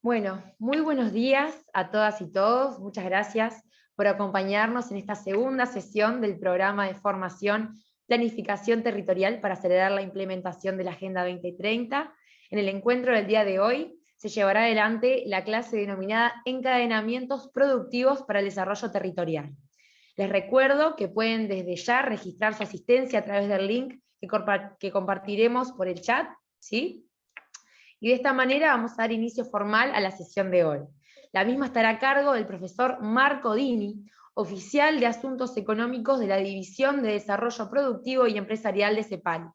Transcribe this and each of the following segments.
Bueno, muy buenos días a todas y todos. Muchas gracias por acompañarnos en esta segunda sesión del programa de formación Planificación Territorial para acelerar la implementación de la Agenda 2030. En el encuentro del día de hoy se llevará adelante la clase denominada Encadenamientos Productivos para el Desarrollo Territorial. Les recuerdo que pueden desde ya registrar su asistencia a través del link que compartiremos por el chat, ¿sí? Y de esta manera vamos a dar inicio formal a la sesión de hoy. La misma estará a cargo del profesor Marco Dini, oficial de Asuntos Económicos de la División de Desarrollo Productivo y Empresarial de CEPAL.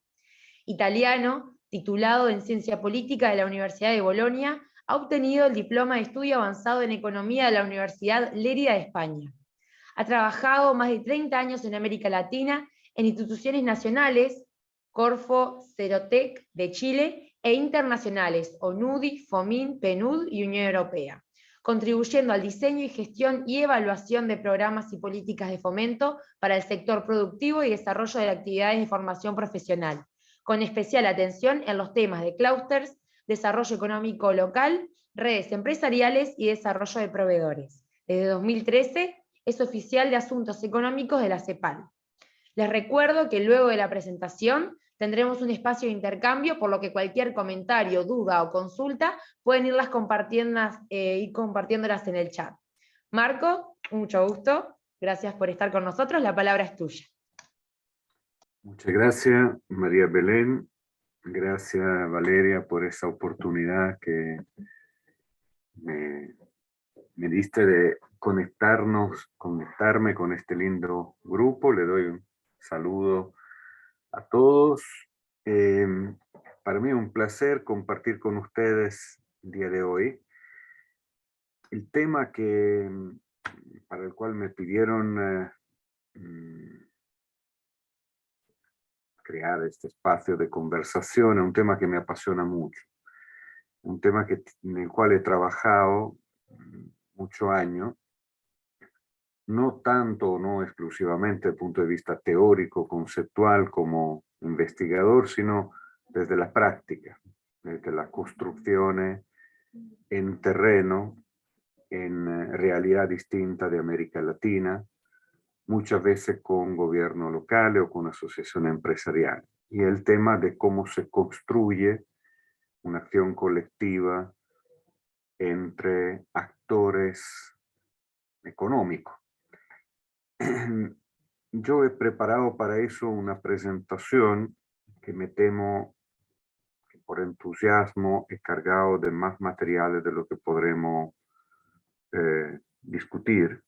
Italiano, titulado en Ciencia Política de la Universidad de Bolonia, ha obtenido el diploma de estudio avanzado en Economía de la Universidad Lérida de España. Ha trabajado más de 30 años en América Latina en instituciones nacionales, Corfo, Cerotec de Chile, e internacionales, ONUDI, FOMIN, PNUD y Unión Europea, contribuyendo al diseño y gestión y evaluación de programas y políticas de fomento para el sector productivo y desarrollo de actividades de formación profesional, con especial atención en los temas de clústeres, desarrollo económico local, redes empresariales y desarrollo de proveedores. Desde 2013 es oficial de Asuntos Económicos de la CEPAL. Les recuerdo que luego de la presentación tendremos un espacio de intercambio, por lo que cualquier comentario, duda o consulta pueden ir compartiéndolas en el chat. Marco, mucho gusto. Gracias por estar con nosotros. La palabra es tuya. Muchas gracias, María Belén. Gracias, Valeria, por esa oportunidad que me diste de conectarme con este lindo grupo. Le doy un saludo a todos. Para mí es un placer compartir con ustedes el día de hoy. El tema para el cual me pidieron crear este espacio de conversación es un tema que me apasiona mucho. Un tema en el cual he trabajado muchos años, no tanto, no exclusivamente desde el punto de vista teórico, conceptual, como investigador, sino desde la práctica, desde las construcciones en terreno, en realidad distinta de América Latina, muchas veces con gobiernos locales o con asociaciones empresariales. Y el tema de cómo se construye una acción colectiva entre actores económicos. Yo he preparado para eso una presentación que me temo que por entusiasmo he cargado de más materiales de lo que podremos discutir,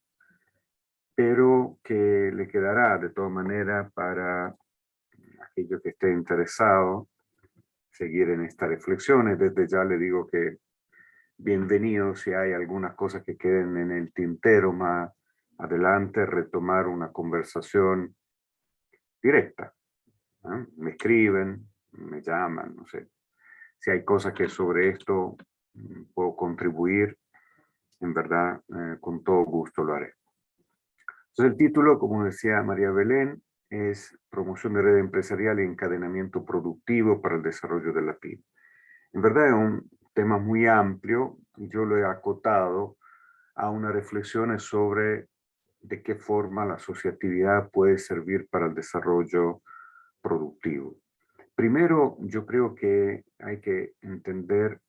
pero que le quedará de todas maneras para aquello que esté interesado seguir en estas reflexiones. Desde ya le digo que bienvenido si hay algunas cosas que queden en el tintero más adelante, retomar una conversación directa. ¿Eh? Me escriben, me llaman, no sé. Si hay cosas que sobre esto puedo contribuir, en verdad, con todo gusto lo haré. Entonces el título, como decía María Belén, es Promoción de red empresarial y encadenamiento productivo para el desarrollo de la PYME. En verdad es un tema muy amplio y yo lo he acotado a unas reflexiones sobre de qué forma la asociatividad puede servir para el desarrollo productivo. Primero, yo creo que hay que entender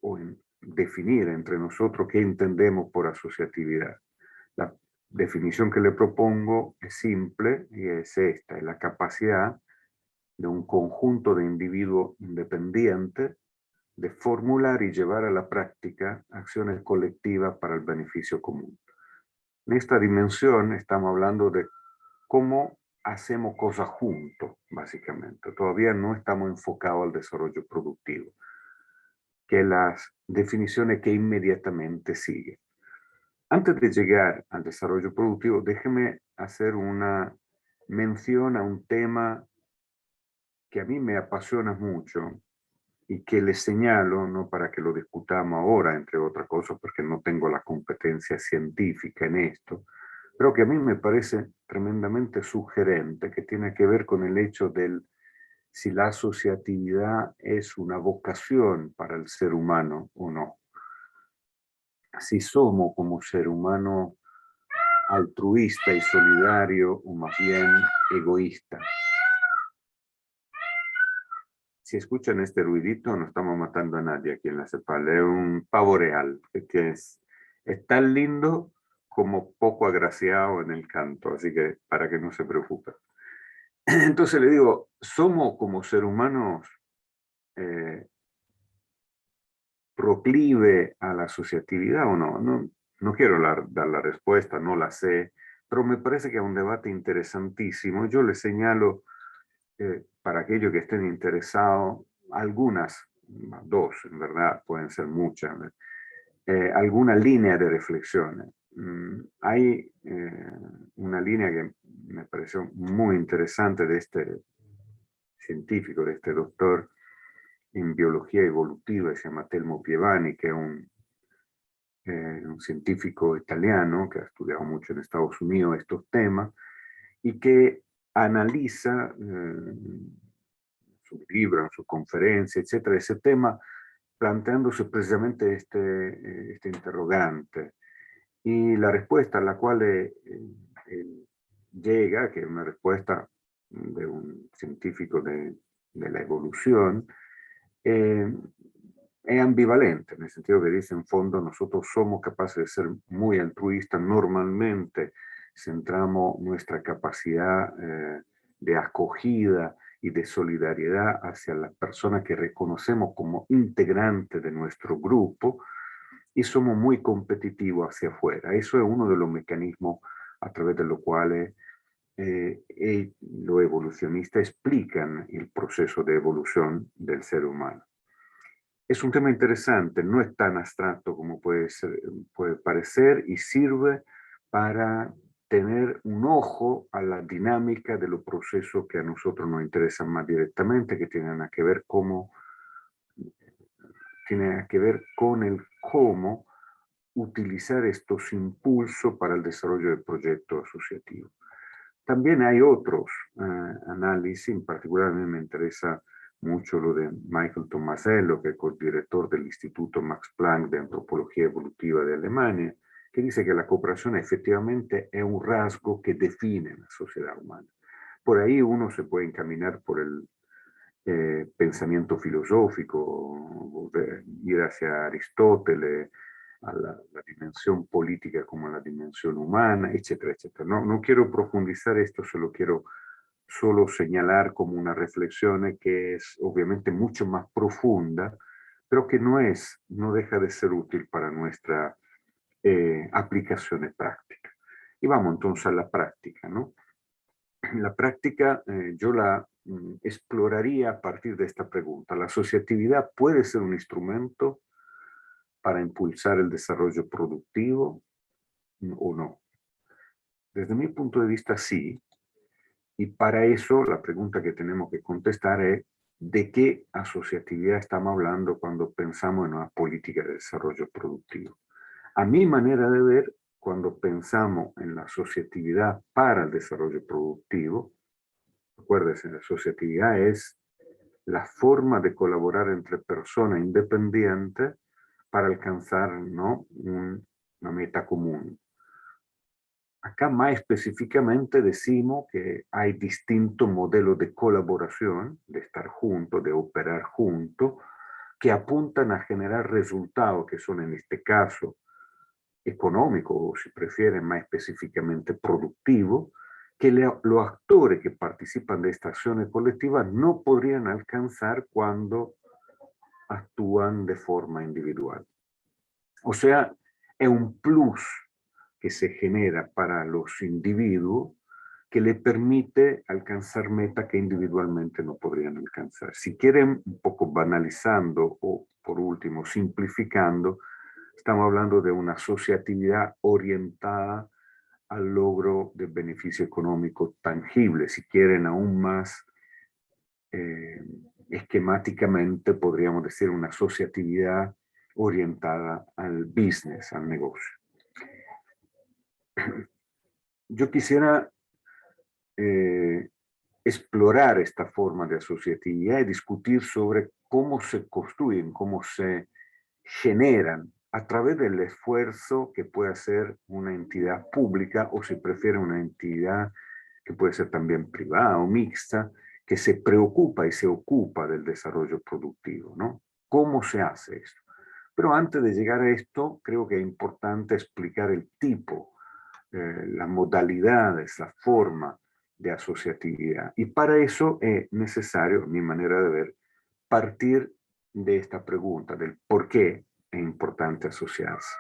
o definir entre nosotros qué entendemos por asociatividad. La definición que le propongo es simple y es esta: es la capacidad de un conjunto de individuos independientes de formular y llevar a la práctica acciones colectivas para el beneficio común. En esta dimensión estamos hablando de cómo hacemos cosas juntos, básicamente. Todavía no estamos enfocados al desarrollo productivo, que las definiciones que inmediatamente siguen. Antes de llegar al desarrollo productivo, déjeme hacer una mención a un tema que a mí me apasiona mucho y que les señalo, no para que lo discutamos ahora, entre otras cosas, porque no tengo la competencia científica en esto, pero que a mí me parece tremendamente sugerente, que tiene que ver con el hecho del si la asociatividad es una vocación para el ser humano o no. si somos como ser humano altruista y solidario o más bien egoísta. Si escuchan este ruidito, no estamos matando a nadie aquí en la CEPAL, es un pavo real, que es tan lindo como poco agraciado en el canto, así que para que no se preocupen. Entonces le digo, ¿somos como ser humanos proclive a la asociatividad o no? No quiero dar la respuesta, no la sé, pero me parece que es un debate interesantísimo. Yo le señalo, para aquellos que estén interesados, algunas, dos en verdad, pueden ser muchas, alguna línea de reflexiones. Hay una línea que me pareció muy interesante de este científico, de este doctor en biología evolutiva, se llama Telmo Pievani, que es un científico italiano que ha estudiado mucho en Estados Unidos estos temas y que analiza en su libro, en su conferencia, etcétera, ese tema, planteándose precisamente este interrogante. Y la respuesta a la cual él llega, que es una respuesta de un científico de la evolución, es ambivalente, en el sentido que dice, en fondo, nosotros somos capaces de ser muy altruistas, normalmente centramos nuestra capacidad de acogida y de solidaridad hacia las personas que reconocemos como integrantes de nuestro grupo y somos muy competitivos hacia afuera. Eso es uno de los mecanismos a través de los cuales los evolucionistas explican el proceso de evolución del ser humano. Es un tema interesante, no es tan abstracto como puede parecer y sirve para tener un ojo a la dinámica de los procesos que a nosotros nos interesan más directamente, que tienen que ver con el cómo utilizar estos impulsos para el desarrollo del proyecto asociativo. También hay otros análisis, en particular a mí me interesa mucho lo de Michael Tomasello, que es codirector del Instituto Max Planck de Antropología Evolutiva de Alemania, que dice que la cooperación efectivamente es un rasgo que define la sociedad humana. Por ahí uno se puede encaminar por el pensamiento filosófico, ir hacia Aristóteles, a la dimensión política como a la dimensión humana, etcétera, etcétera. No quiero profundizar esto, solo señalar como una reflexión que es obviamente mucho más profunda, pero que no deja de ser útil para nuestra aplicaciones prácticas. Y vamos entonces a la práctica, ¿no? La práctica yo la exploraría a partir de esta pregunta. ¿La asociatividad puede ser un instrumento para impulsar el desarrollo productivo o no? Desde mi punto de vista, sí. Y para eso la pregunta que tenemos que contestar es ¿de qué asociatividad estamos hablando cuando pensamos en una política de desarrollo productivo? A mi manera de ver, cuando pensamos en la asociatividad para el desarrollo productivo, acuérdense, la asociatividad es la forma de colaborar entre personas independientes para alcanzar, ¿no?, una meta común. Acá más específicamente decimos que hay distintos modelos de colaboración, de estar juntos, de operar juntos, que apuntan a generar resultados que son en este caso económicos o si prefieren más específicamente productivos, que los actores que participan de estas acciones colectivas no podrían alcanzar cuando actúan de forma individual. O sea, es un plus que se genera para los individuos que le permite alcanzar metas que individualmente no podrían alcanzar. Si quieren, un poco banalizando o por último simplificando, estamos hablando de una asociatividad orientada al logro de beneficio económico tangible. Si quieren aún más esquemáticamente, podríamos decir una asociatividad orientada al business, al negocio. Yo quisiera explorar esta forma de asociatividad y discutir sobre cómo se construyen, cómo se generan a través del esfuerzo que puede hacer una entidad pública o si prefiere una entidad que puede ser también privada o mixta, que se preocupa y se ocupa del desarrollo productivo, ¿no? ¿Cómo se hace esto? Pero antes de llegar a esto, creo que es importante explicar el tipo, las modalidades, la forma de asociatividad. Y para eso es necesario, a mi manera de ver, partir de esta pregunta, del por qué es importante asociarse.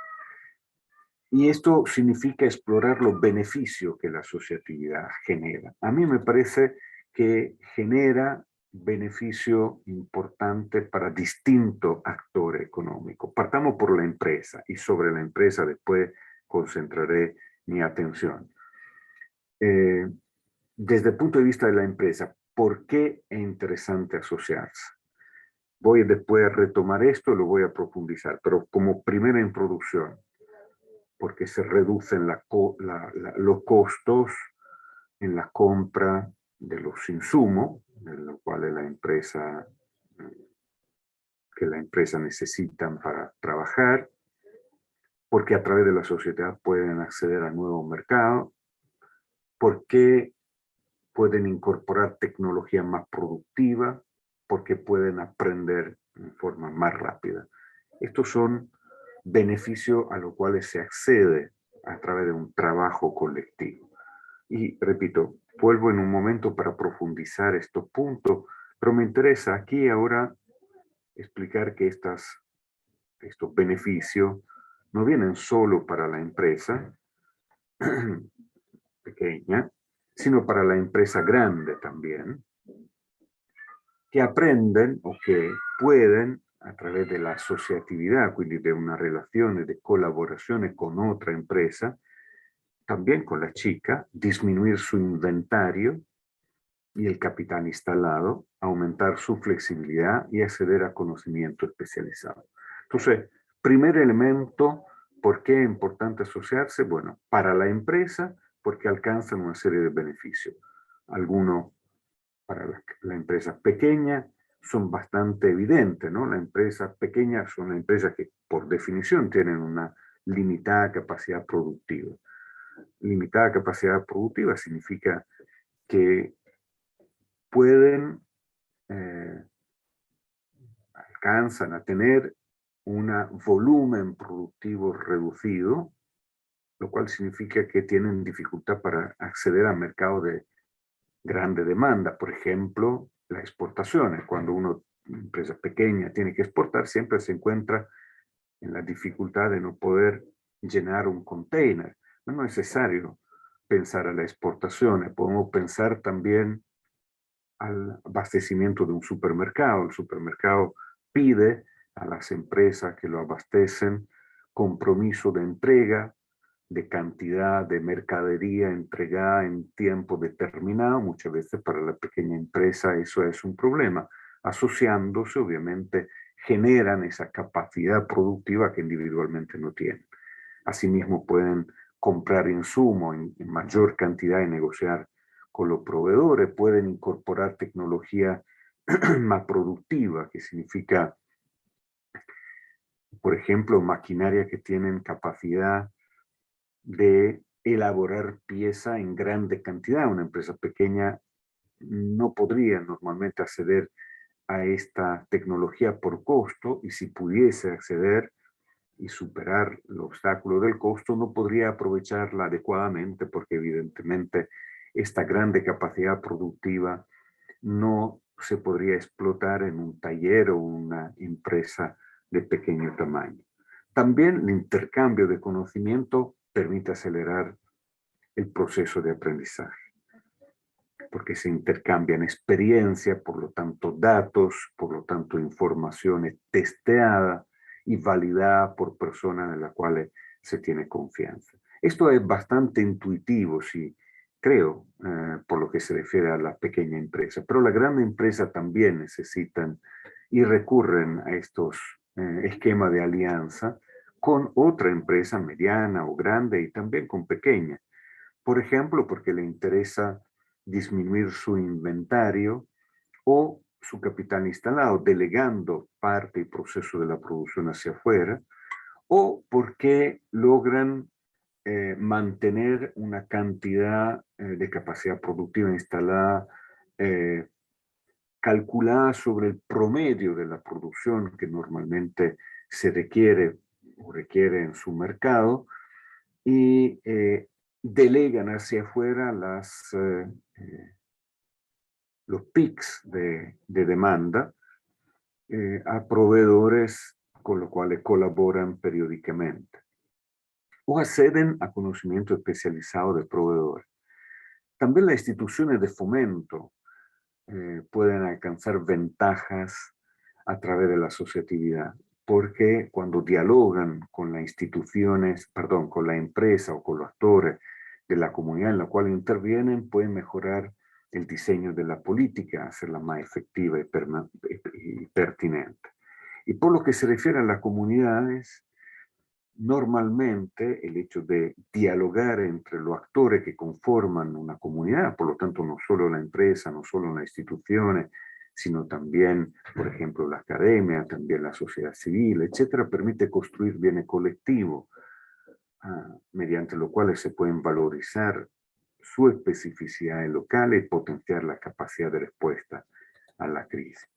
Y esto significa explorar los beneficios que la asociatividad genera. A mí me parece que genera beneficio importante para distintos actores económicos. Partamos por la empresa y sobre la empresa después concentraré mi atención. Desde el punto de vista de la empresa, ¿por qué es interesante asociarse? Voy después a retomar esto, lo voy a profundizar, pero como primera introducción, porque se reducen los costos en la compra de los insumos, de los cuales la empresa necesita para trabajar, porque a través de la sociedad pueden acceder a nuevos mercados, porque pueden incorporar tecnología más productiva, porque pueden aprender de forma más rápida. Estos son beneficios a los cuales se accede a través de un trabajo colectivo. Y repito, vuelvo en un momento para profundizar estos puntos, pero me interesa aquí ahora explicar que estos beneficios no vienen solo para la empresa pequeña, sino para la empresa grande también, che apprenden o che pueden, a través de la asociatividad, quindi de una relación de colaboración con otra empresa, también con la chica, disminuir su inventario y el capital instalado, aumentar su flexibilidad y acceder a conocimiento especializado. Entonces, primer elemento, ¿por qué es importante asociarse? Bueno, para la empresa, porque alcanzan una serie de beneficios. Algunos para la empresa pequeña son bastante evidentes, ¿no? La empresa pequeña son empresas que por definición tienen una limitada capacidad productiva. Limitada capacidad productiva significa que pueden, alcanzan a tener un volumen productivo reducido, lo cual significa que tienen dificultad para acceder al mercado de grande demanda. Por ejemplo, las exportaciones. Cuando una empresa pequeña tiene que exportar, siempre se encuentra en la dificultad de no poder llenar un container. No es necesario pensar a las exportaciones, podemos pensar también al abastecimiento de un supermercado. El supermercado pide a las empresas que lo abastecen compromiso de entrega, de cantidad de mercadería entregada en tiempo determinado. Muchas veces para la pequeña empresa eso es un problema. Asociándose, obviamente, generan esa capacidad productiva que individualmente no tienen. Asimismo, pueden comprar insumos en mayor cantidad y negociar con los proveedores, pueden incorporar tecnología más productiva, que significa, por ejemplo, maquinaria que tienen capacidad de elaborar pieza en grande cantidad. Una empresa pequeña no podría normalmente acceder a esta tecnología por costo, y si pudiese acceder y superar el obstáculo del costo, no podría aprovecharla adecuadamente, porque evidentemente esta grande capacidad productiva no se podría explotar en un taller o una empresa de pequeño tamaño. También el intercambio de conocimiento permite acelerar el proceso de aprendizaje, porque se intercambian experiencias, por lo tanto datos, por lo tanto informaciones testeadas y validadas por personas en las cuales se tiene confianza. Esto es bastante intuitivo, sí, creo, por lo que se refiere a la pequeña empresa, pero la gran empresa también necesitan y recurren a estos esquemas de alianza con otra empresa mediana o grande y también con pequeña. Por ejemplo, porque le interesa disminuir su inventario o su capital instalado, delegando parte y proceso de la producción hacia afuera, o porque logran mantener una cantidad de capacidad productiva instalada calculada sobre el promedio de la producción que normalmente se requiere o requiere en su mercado, y delegan hacia afuera los pics de demanda a proveedores con los cuales colaboran periódicamente o acceden a conocimiento especializado de proveedores. También las instituciones de fomento pueden alcanzar ventajas a través de la asociatividad, porque cuando dialogan con las instituciones, perdón, con la empresa o con los actores de la comunidad en la cual intervienen, pueden mejorar el diseño de la política, hacerla más efectiva y pertinente. Y por lo que se refiere a las comunidades, normalmente el hecho de dialogar entre los actores que conforman una comunidad, por lo tanto no solo la empresa, no solo las instituciones, sino también, por ejemplo, la academia, también la sociedad civil, etcétera, permite construir bienes colectivos, mediante lo cual se pueden valorizar su especificidad local y potenciar la capacidad de respuesta a la crisis.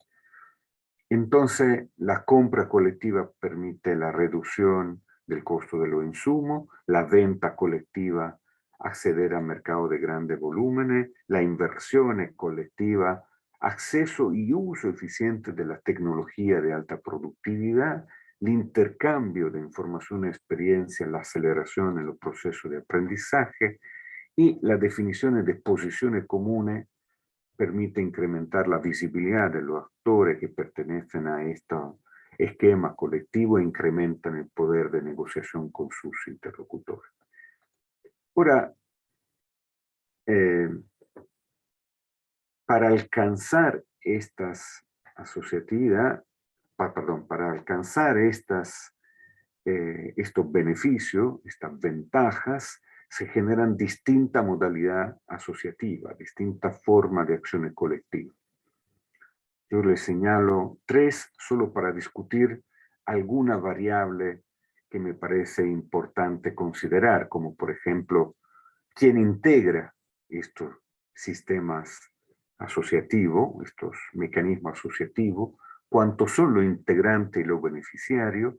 Entonces, la compra colectiva permite la reducción del costo de los insumos, la venta colectiva, acceder a mercados de grandes volúmenes, la inversión colectiva, acceso y uso eficiente de la tecnología de alta productividad, el intercambio de información y experiencia, la aceleración en los procesos de aprendizaje y las definiciones de posiciones comunes permite incrementar la visibilidad de los actores que pertenecen a estos esquemas colectivos e incrementan el poder de negociación con sus interlocutores. Ahora, para alcanzar estas asociatividad, para alcanzar estos beneficios, estas ventajas, se generan distintas modalidades asociativas, distintas formas de acciones colectivas. Yo les señalo 3 solo para discutir alguna variable que me parece importante considerar, como por ejemplo, quién integra estos sistemas asociativos, estos mecanismos asociativos, cuántos son los integrantes y los beneficiarios,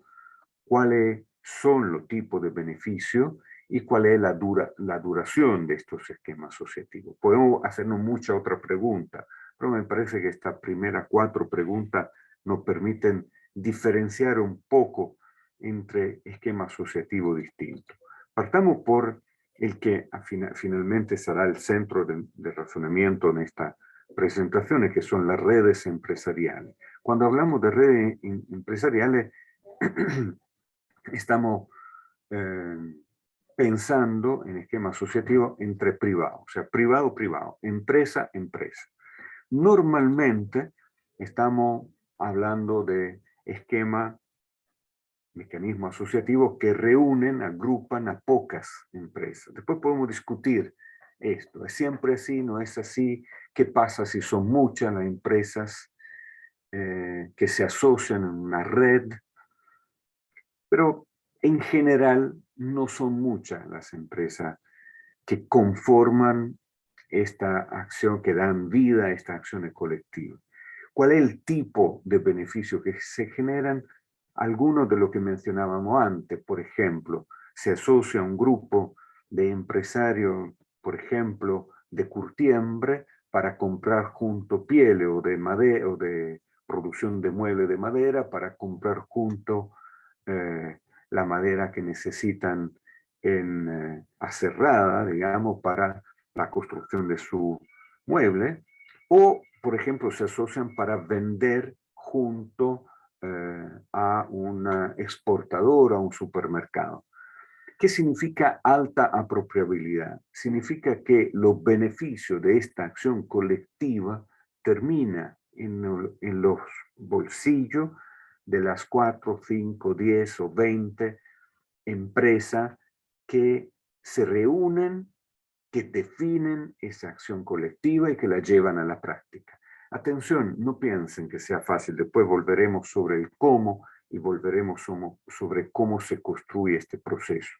cuáles son los tipos de beneficios y cuál es la duración de estos esquemas asociativos. Podemos hacernos muchas otras preguntas, pero me parece que estas primeras 4 preguntas nos permiten diferenciar un poco entre esquemas asociativos distintos. Partamos por el que finalmente será el centro de razonamiento en esta presentación, que son las redes empresariales. Cuando hablamos de redes empresariales, estamos pensando en esquema asociativo entre privados, o sea, privado-privado, empresa-empresa. Normalmente estamos hablando de mecanismos asociativos que reúnen, agrupan a pocas empresas. Después podemos discutir esto. ¿Es siempre así? ¿No es así? ¿Qué pasa si son muchas las empresas que se asocian en una red? Pero en general no son muchas las empresas que conforman esta acción, que dan vida a esta acción colectiva. ¿Cuál es el tipo de beneficio que se generan? Algunos de lo que mencionábamos antes, por ejemplo, se asocia a un grupo de empresarios, por ejemplo, de curtiembre, para comprar junto pieles o de madera o de producción de muebles de madera, para comprar junto la madera que necesitan en aserrada, digamos, para la construcción de su mueble, o, por ejemplo, se asocian para vender junto a una exportadora, a un supermercado. ¿Qué significa alta apropiabilidad? Significa que los beneficios de esta acción colectiva terminan en los bolsillos de las 4, 5, 10 o 20 empresas que se reúnen, que definen esa acción colectiva y que la llevan a la práctica. Atención, no piensen que sea fácil, después volveremos sobre el cómo y volveremos sobre cómo se construye este proceso.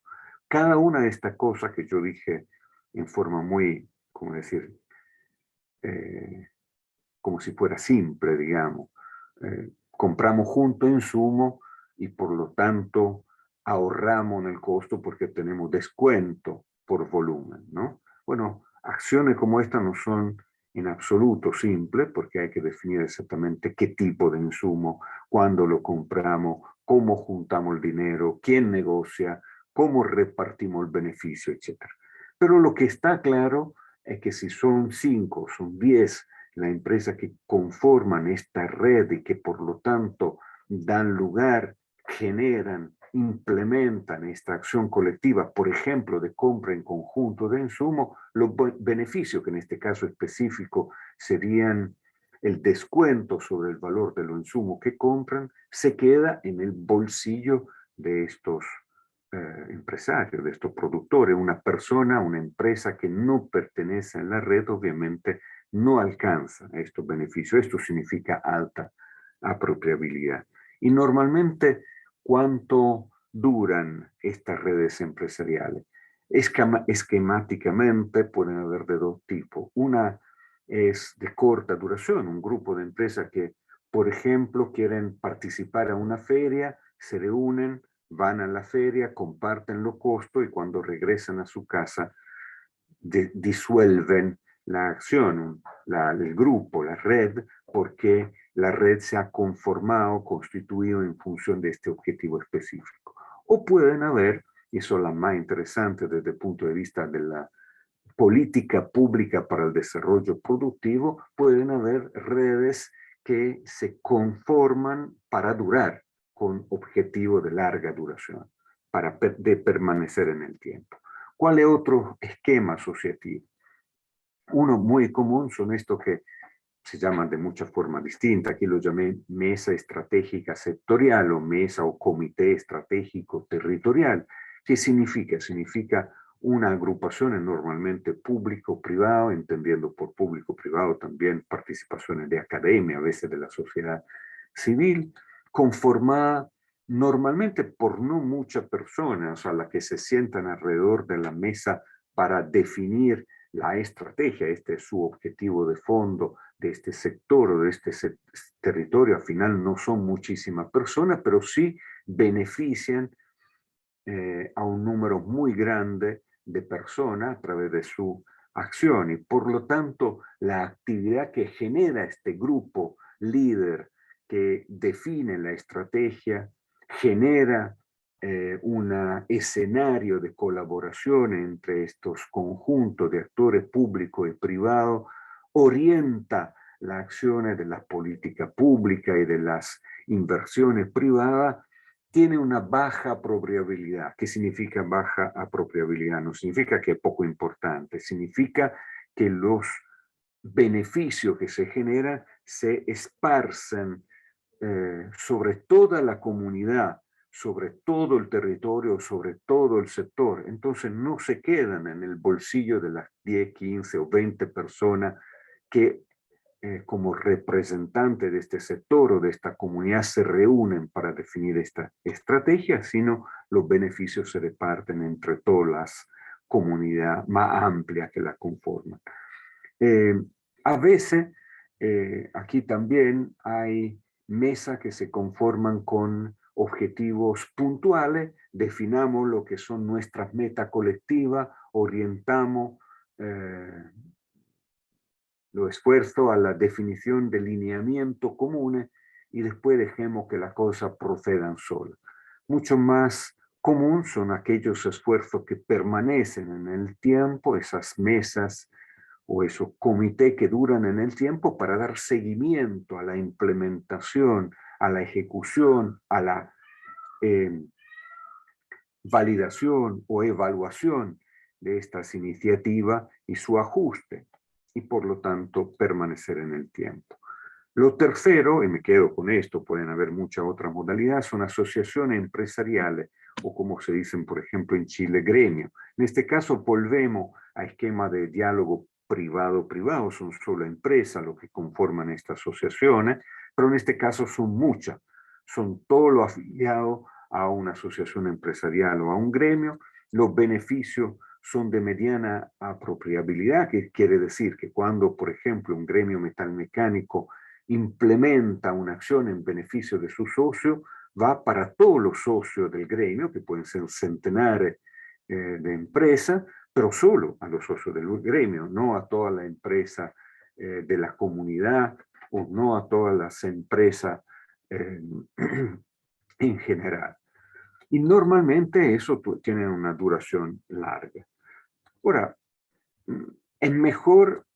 Cada una de estas cosas que yo dije en forma muy, ¿cómo decir? Como si fuera simple, digamos. Compramos junto insumo y por lo tanto ahorramos en el costo porque tenemos descuento por volumen, ¿no? Bueno, acciones como esta no son en absoluto simples porque hay que definir exactamente qué tipo de insumo, cuándo lo compramos, cómo juntamos el dinero, quién negocia, cómo repartimos el beneficio, etc. Pero lo que está claro es que si son 5, son 10 la empresa que conforman esta red y que por lo tanto dan lugar, generan, implementan esta acción colectiva, por ejemplo, de compra en conjunto de insumos, los beneficios que en este caso específico serían el descuento sobre el valor de los insumos que compran, se queda en el bolsillo de estos empresarios, de estos productores. Una persona, una empresa que no pertenece a la red, obviamente, no alcanza estos beneficios. Esto significa alta apropiabilidad. Y normalmente, ¿cuánto duran estas redes empresariales? Esquemáticamente pueden haber de dos tipos. Una es de corta duración, un grupo de empresas que, por ejemplo, quieren participar a una feria, se reúnen, van a la feria, comparten los costos y cuando regresan a su casa disuelven la acción, el grupo, la red, porque la red se ha conformado, constituido en función de este objetivo específico. O pueden haber, y son las más interesantes desde el punto de vista de la política pública para el desarrollo productivo, pueden haber redes que se conforman para durar, con objetivo de larga duración, para permanecer en el tiempo. ¿Cuál es otro esquema asociativo? Uno muy común son estos que se llaman de muchas formas distintas. Aquí lo llamé mesa estratégica sectorial o mesa o comité estratégico territorial. ¿Qué significa? Significa una agrupación normalmente público-privado, entendiendo por público-privado también participaciones de academia, a veces de la sociedad civil, conformada normalmente por no muchas personas a las que se sientan alrededor de la mesa para definir la estrategia. Este es su objetivo de fondo de este sector o de este territorio. Al final no son muchísimas personas, pero sí benefician a un número muy grande de personas a través de su acción. Y por lo tanto, la actividad que genera este grupo líder que define la estrategia, genera un escenario de colaboración entre estos conjuntos de actores públicos y privados, orienta las acciones de la política pública y de las inversiones privadas, tiene una baja apropiabilidad. ¿Qué significa baja apropiabilidad? No significa que es poco importante, significa que los beneficios que se generan se esparcen sobre toda la comunidad, sobre todo el territorio, sobre todo el sector. Entonces no se quedan en el bolsillo de las 10, 15 o 20 personas que como representantes de este sector o de esta comunidad se reúnen para definir esta estrategia, sino los beneficios se reparten entre todas las comunidades más amplias que la conforman. A veces, aquí también hay mesas que se conforman con objetivos puntuales, definamos lo que son nuestras metas colectivas, orientamos los esfuerzos a la definición de lineamientos comunes y después dejemos que las cosas procedan solas. Mucho más común son aquellos esfuerzos que permanecen en el tiempo, esas mesas o esos comités que duran en el tiempo para dar seguimiento a la implementación, a la ejecución, a la validación o evaluación de estas iniciativas y su ajuste, y por lo tanto permanecer en el tiempo. Lo tercero, y me quedo con esto, pueden haber muchas otras modalidades, son asociaciones empresariales o como se dicen, por ejemplo, en Chile, gremio. En este caso volvemos a esquema de diálogo privado-privado, son solo empresas los que conforman estas asociaciones, pero en este caso son muchas. son todos los afiliados a una asociación empresarial o a un gremio. Los beneficios son de mediana apropiabilidad, que quiere decir que cuando, por ejemplo, un gremio metalmecánico implementa una acción en beneficio de su socio, va para todos los socios del gremio, que pueden ser centenares de empresas, pero solo a los socios del gremio, no a toda la empresa de la comunidad o no a todas las empresas en general. Y normalmente eso tiene una duración larga. Ahora, es mejor,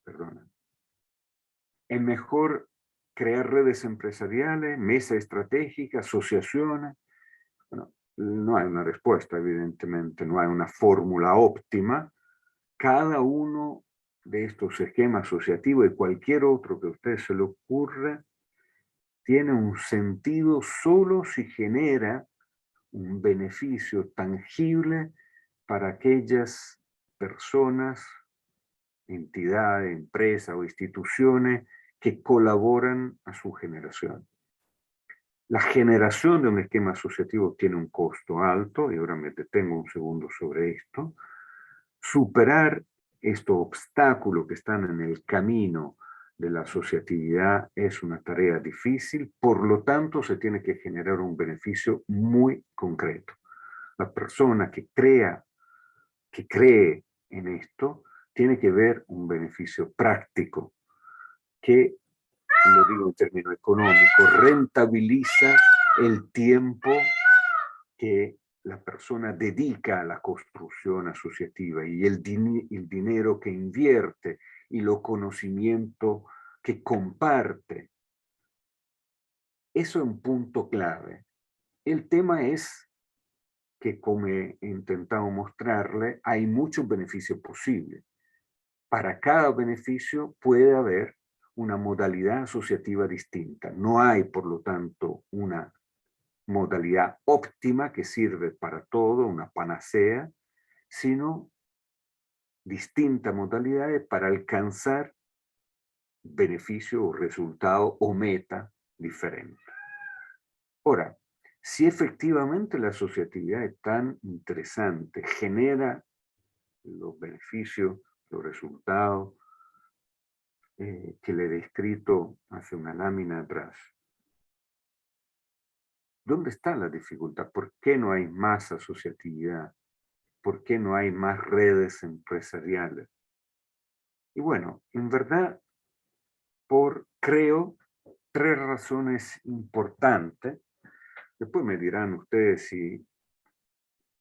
perdona, es mejor crear redes empresariales, mesas estratégicas, asociaciones. Bueno, no hay una respuesta, evidentemente, no hay una fórmula óptima. Cada uno de estos esquemas asociativos y cualquier otro que a usted se le ocurra tiene un sentido solo si genera un beneficio tangible para aquellas personas, entidades, empresas o instituciones que colaboran a su generación. La generación de un esquema asociativo tiene un costo alto, y ahora me detengo un segundo sobre esto. Superar estos obstáculos que están en el camino de la asociatividad es una tarea difícil, por lo tanto se tiene que generar un beneficio muy concreto. La persona que cree en esto, tiene que ver un beneficio práctico que, lo digo en términos económicos, rentabiliza el tiempo que la persona dedica a la construcción asociativa y el dinero que invierte y los conocimientos que comparte. Eso es un punto clave. El tema es que, como he intentado mostrarle, hay muchos beneficios posibles. Para cada beneficio puede haber una modalidad asociativa distinta. No hay, por lo tanto, una modalidad óptima que sirve para todo, una panacea, sino distintas modalidades para alcanzar beneficio o resultado o meta diferente. Ahora, si efectivamente la asociatividad es tan interesante, genera los beneficios, los resultados que le he descrito hace una lámina atrás, ¿dónde está la dificultad? ¿Por qué no hay más asociatividad? ¿Por qué no hay más redes empresariales? Y bueno, en verdad, creo, 3 razones importantes. Después me dirán ustedes si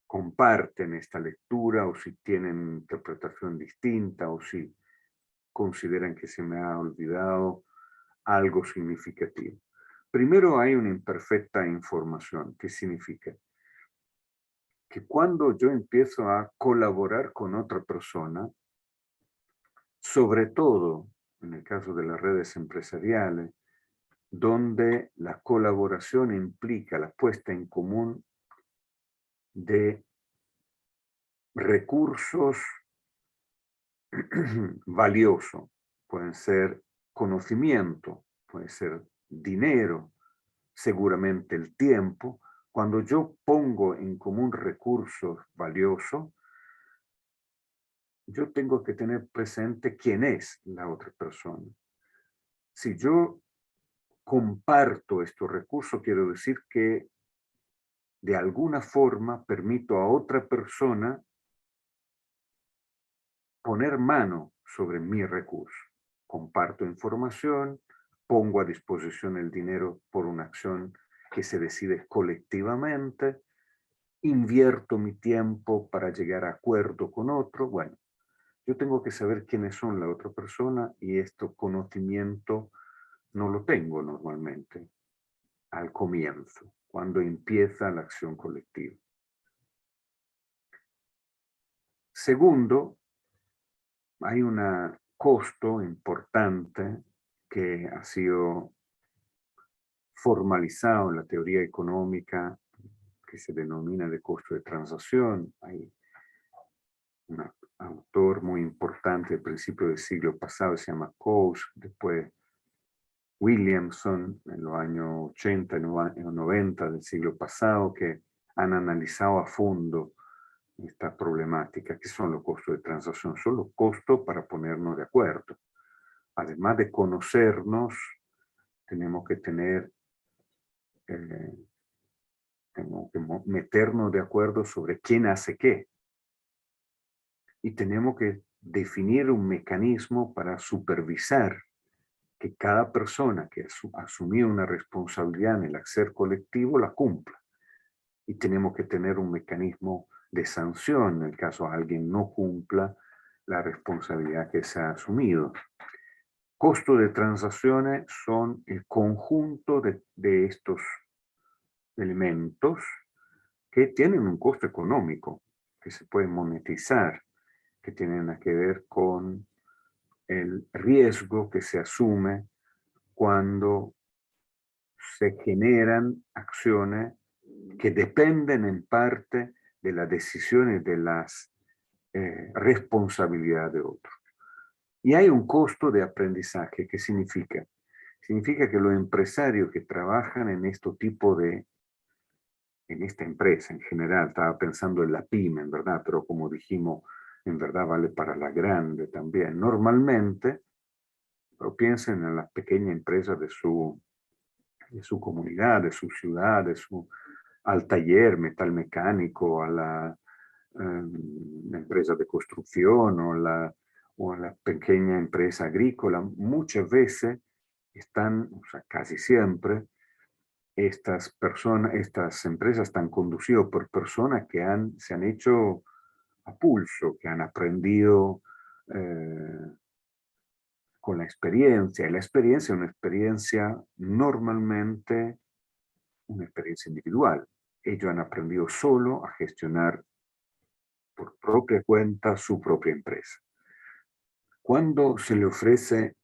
comparten esta lectura o si tienen interpretación distinta o si consideran que se me ha olvidado algo significativo. Primero, hay una imperfecta información. ¿Qué significa? Que cuando yo empiezo a colaborar con otra persona, sobre todo en el caso de las redes empresariales, donde la colaboración implica la puesta en común de recursos valiosos, pueden ser conocimiento, puede ser dinero, seguramente el tiempo. Cuando yo pongo en común recursos valiosos, yo tengo que tener presente quién es la otra persona. Si yo comparto estos recursos, quiero decir que de alguna forma permito a otra persona poner mano sobre mi recurso. Comparto información, pongo a disposición el dinero por una acción que se decide colectivamente, invierto mi tiempo para llegar a acuerdo con otro. Bueno, yo tengo que saber quiénes son la otra persona y este conocimiento no lo tengo normalmente al comienzo, cuando empieza la acción colectiva. Segundo, hay un costo importante que ha sido formalizado en la teoría económica que se denomina de costo de transacción. Hay una autor muy importante del principio del siglo pasado, se llama Coase, después Williamson en los años 80 y 90 del siglo pasado, que han analizado a fondo esta problemática. ¿Qué son los costos de transacción? Son los costos para ponernos de acuerdo. Además de conocernos, tenemos que meternos de acuerdo sobre quién hace qué. Y tenemos que definir un mecanismo para supervisar que cada persona que asumió una responsabilidad en el hacer colectivo la cumpla. Y tenemos que tener un mecanismo de sanción en el caso alguien no cumpla la responsabilidad que se ha asumido. Costos de transacciones son el conjunto de estos elementos que tienen un costo económico, que se puede monetizar, que tienen que ver con el riesgo que se asume cuando se generan acciones que dependen en parte de las decisiones, de las responsabilidades de otros. Y hay un costo de aprendizaje. ¿Qué significa? Significa que los empresarios que trabajan en este tipo en esta empresa en general, estaba pensando en la pyme, en verdad, pero como dijimos, en verdad vale para la grande también. Normalmente, pero piensen en las pequeñas empresas de su comunidad, de su ciudad, al taller metalmecánico, a la empresa de construcción o a la pequeña empresa agrícola. Muchas veces están, o sea, casi siempre, estas empresas están conducidas por personas que se han hecho a pulso, que han aprendido con la experiencia. Y la experiencia es una experiencia normalmente una experiencia individual. Ellos han aprendido solo a gestionar por propia cuenta su propia empresa. Cuando se le ofrece,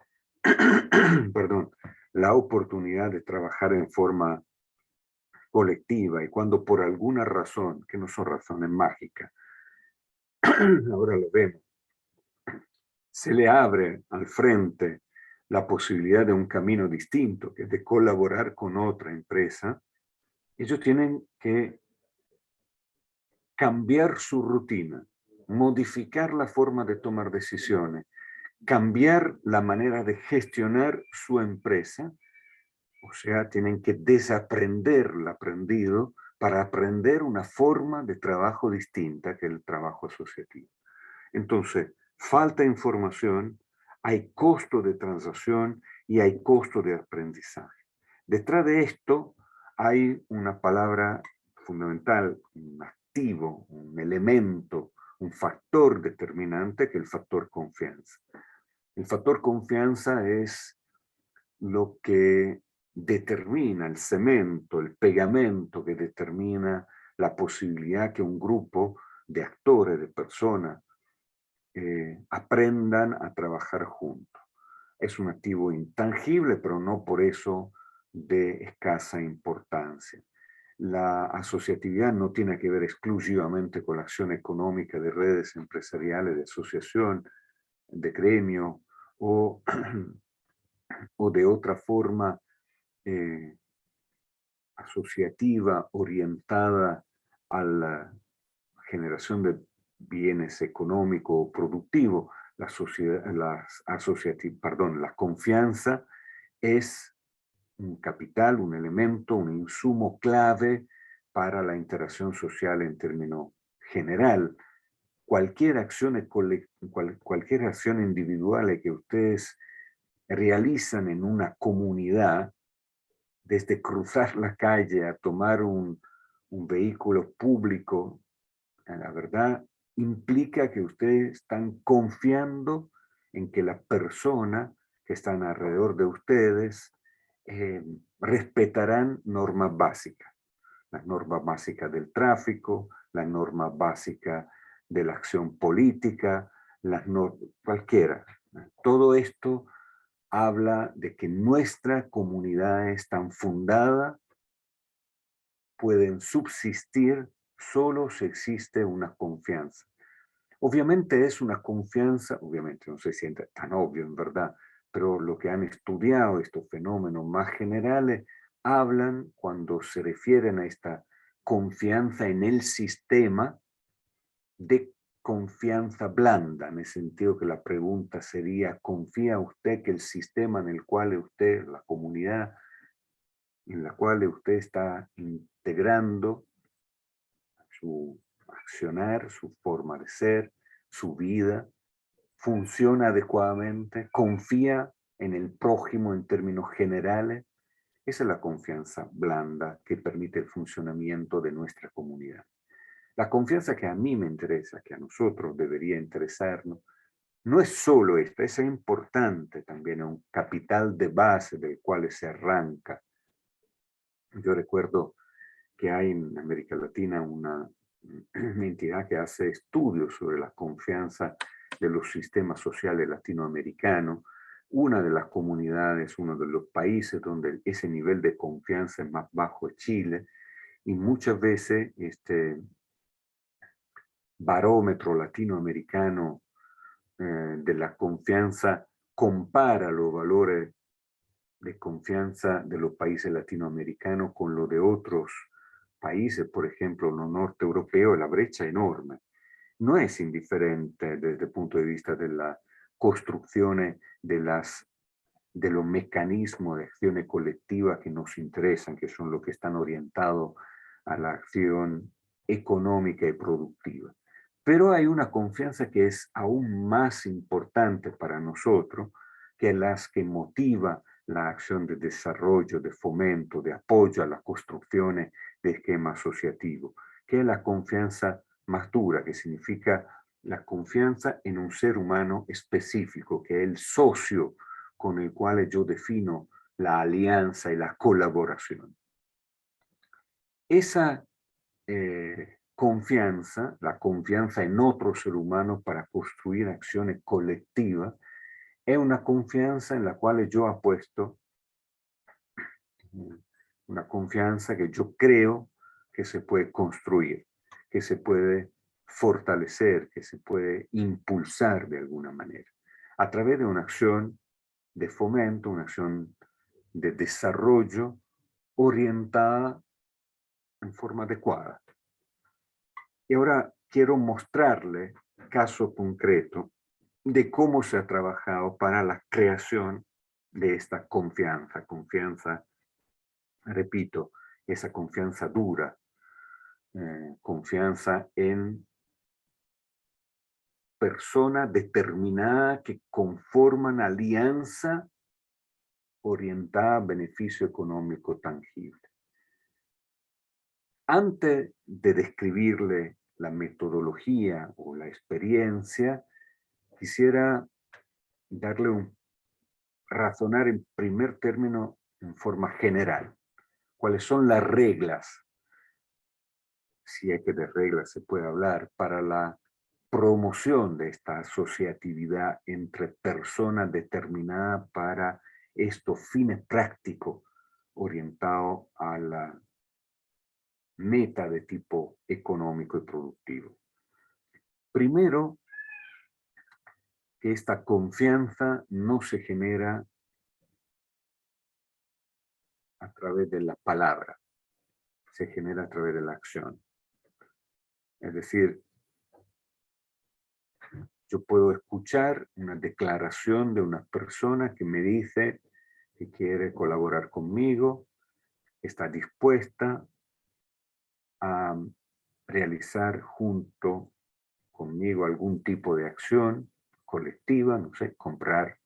perdón, la oportunidad de trabajar en forma colectiva y cuando por alguna razón, que no son razones mágicas, ahora lo vemos, se le abre al frente la posibilidad de un camino distinto, que es de colaborar con otra empresa, ellos tienen que cambiar su rutina, modificar la forma de tomar decisiones, cambiar la manera de gestionar su empresa, o sea, tienen que desaprender lo aprendido para aprender una forma de trabajo distinta que el trabajo asociativo. Entonces, falta información, hay costo de transacción y hay costo de aprendizaje. Detrás de esto hay una palabra fundamental, un activo, un elemento, un factor determinante que es el factor confianza. El factor confianza es lo que determina el cemento, el pegamento que determina la posibilidad que un grupo de actores, de personas, aprendan a trabajar juntos. Es un activo intangible, pero no por eso de escasa importancia. La asociatividad no tiene que ver exclusivamente con la acción económica de redes empresariales, de asociación, de gremio o, o de otra forma asociativa orientada a la generación de bienes económicos o productivos. La confianza es un capital, un elemento, un insumo clave para la interacción social en términos general. Cualquier cualquier acción individual que ustedes realizan en una comunidad, desde cruzar la calle a tomar un vehículo público, la verdad implica que ustedes están confiando en que las personas que están alrededor de ustedes respetarán normas básicas. Las normas básicas del tráfico, las normas básicas de la acción política, cualquiera. Todo esto habla de que nuestras comunidades tan fundadas pueden subsistir solo si existe una confianza. Obviamente es una confianza, obviamente no se siente tan obvio en verdad, pero lo que han estudiado estos fenómenos más generales hablan cuando se refieren a esta confianza en el sistema de confianza blanda, en el sentido que la pregunta sería, ¿confía usted que el sistema en el cual usted, la comunidad en la cual usted está integrando su accionar, su forma de ser, su vida, funciona adecuadamente, confía en el prójimo en términos generales? Esa es la confianza blanda que permite el funcionamiento de nuestra comunidad. La confianza que a mí me interesa, que a nosotros debería interesarnos, no es solo esta, es importante también, es un capital de base del cual se arranca. Yo recuerdo que hay en América Latina una entidad que hace estudios sobre la confianza de los sistemas sociales latinoamericanos. Una de las comunidades, uno de los países donde ese nivel de confianza es más bajo es Chile, y muchas veces este barómetro latinoamericano de la confianza compara los valores de confianza de los países latinoamericanos con los de otros países, por ejemplo, los norte europeos, la brecha es enorme. No es indiferente desde el punto de vista de la construcción de los mecanismos de acciones colectivas que nos interesan, que son los que están orientados a la acción económica y productiva. Pero hay una confianza que es aún más importante para nosotros, que las que motiva la acción de desarrollo, de fomento, de apoyo a las construcciones de esquema asociativo, que es la confianza más dura, que significa la confianza en un ser humano específico, que es el socio con el cual yo defino la alianza y la colaboración. Esa confianza, la confianza en otro ser humano para construir acciones colectivas, es una confianza en la cual yo apuesto, una confianza que yo creo que se puede construir, que se puede fortalecer, que se puede impulsar de alguna manera, a través de una acción de fomento, una acción de desarrollo orientada en forma adecuada. Y ahora quiero mostrarle caso concreto de cómo se ha trabajado para la creación de esta confianza. Confianza, repito, esa confianza dura, confianza en personas determinadas que conforman alianza orientada a beneficio económico tangible. Antes de describirle la metodología o la experiencia, quisiera razonar en primer término en forma general. ¿Cuáles son las reglas? Si es que de reglas se puede hablar para la promoción de esta asociatividad entre personas determinadas para estos fines prácticos orientados a la meta de tipo económico y productivo. Primero, que esta confianza no se genera a través de la palabra, se genera a través de la acción. Es decir, yo puedo escuchar una declaración de una persona que me dice que quiere colaborar conmigo, está dispuesta a realizar junto conmigo algún tipo de acción colectiva, no sé, comprar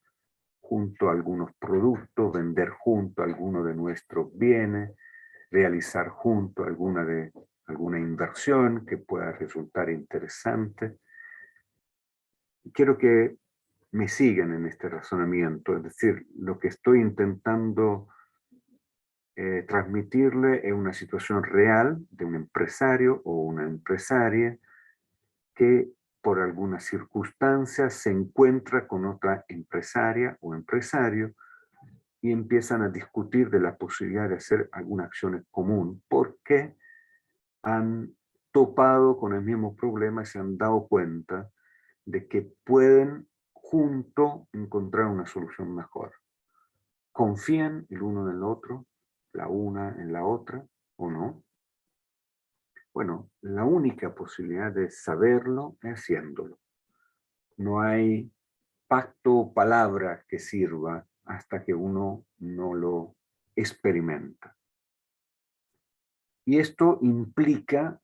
junto a algunos productos, vender junto a alguno de nuestros bienes, realizar junto alguna inversión que pueda resultar interesante. Quiero que me sigan en este razonamiento, es decir, lo que estoy intentando transmitirle es una situación real de un empresario o una empresaria que por algunas circunstancias se encuentra con otra empresaria o empresario y empiezan a discutir de la posibilidad de hacer alguna acción en común porque han topado con el mismo problema y se han dado cuenta de que pueden juntos encontrar una solución mejor. ¿Confían el uno en el otro, la una en la otra o no? Bueno, la única posibilidad de saberlo es haciéndolo. No hay pacto o palabra que sirva hasta que uno no lo experimenta. Y esto implica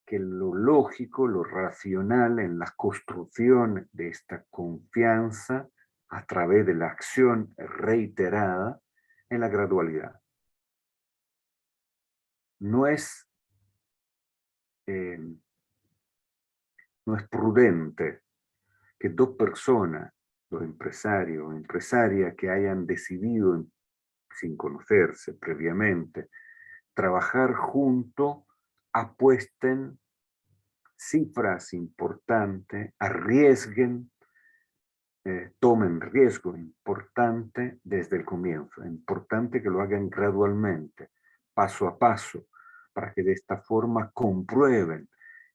que lo lógico, lo racional en la construcción de esta confianza a través de la acción reiterada en la gradualidad. No es prudente que dos personas, dos empresarios o empresarias que hayan decidido, sin conocerse previamente, trabajar juntos, apuesten cifras importantes, arriesguen, tomen riesgo importante desde el comienzo. Es importante que lo hagan gradualmente, paso a paso, para que de esta forma comprueben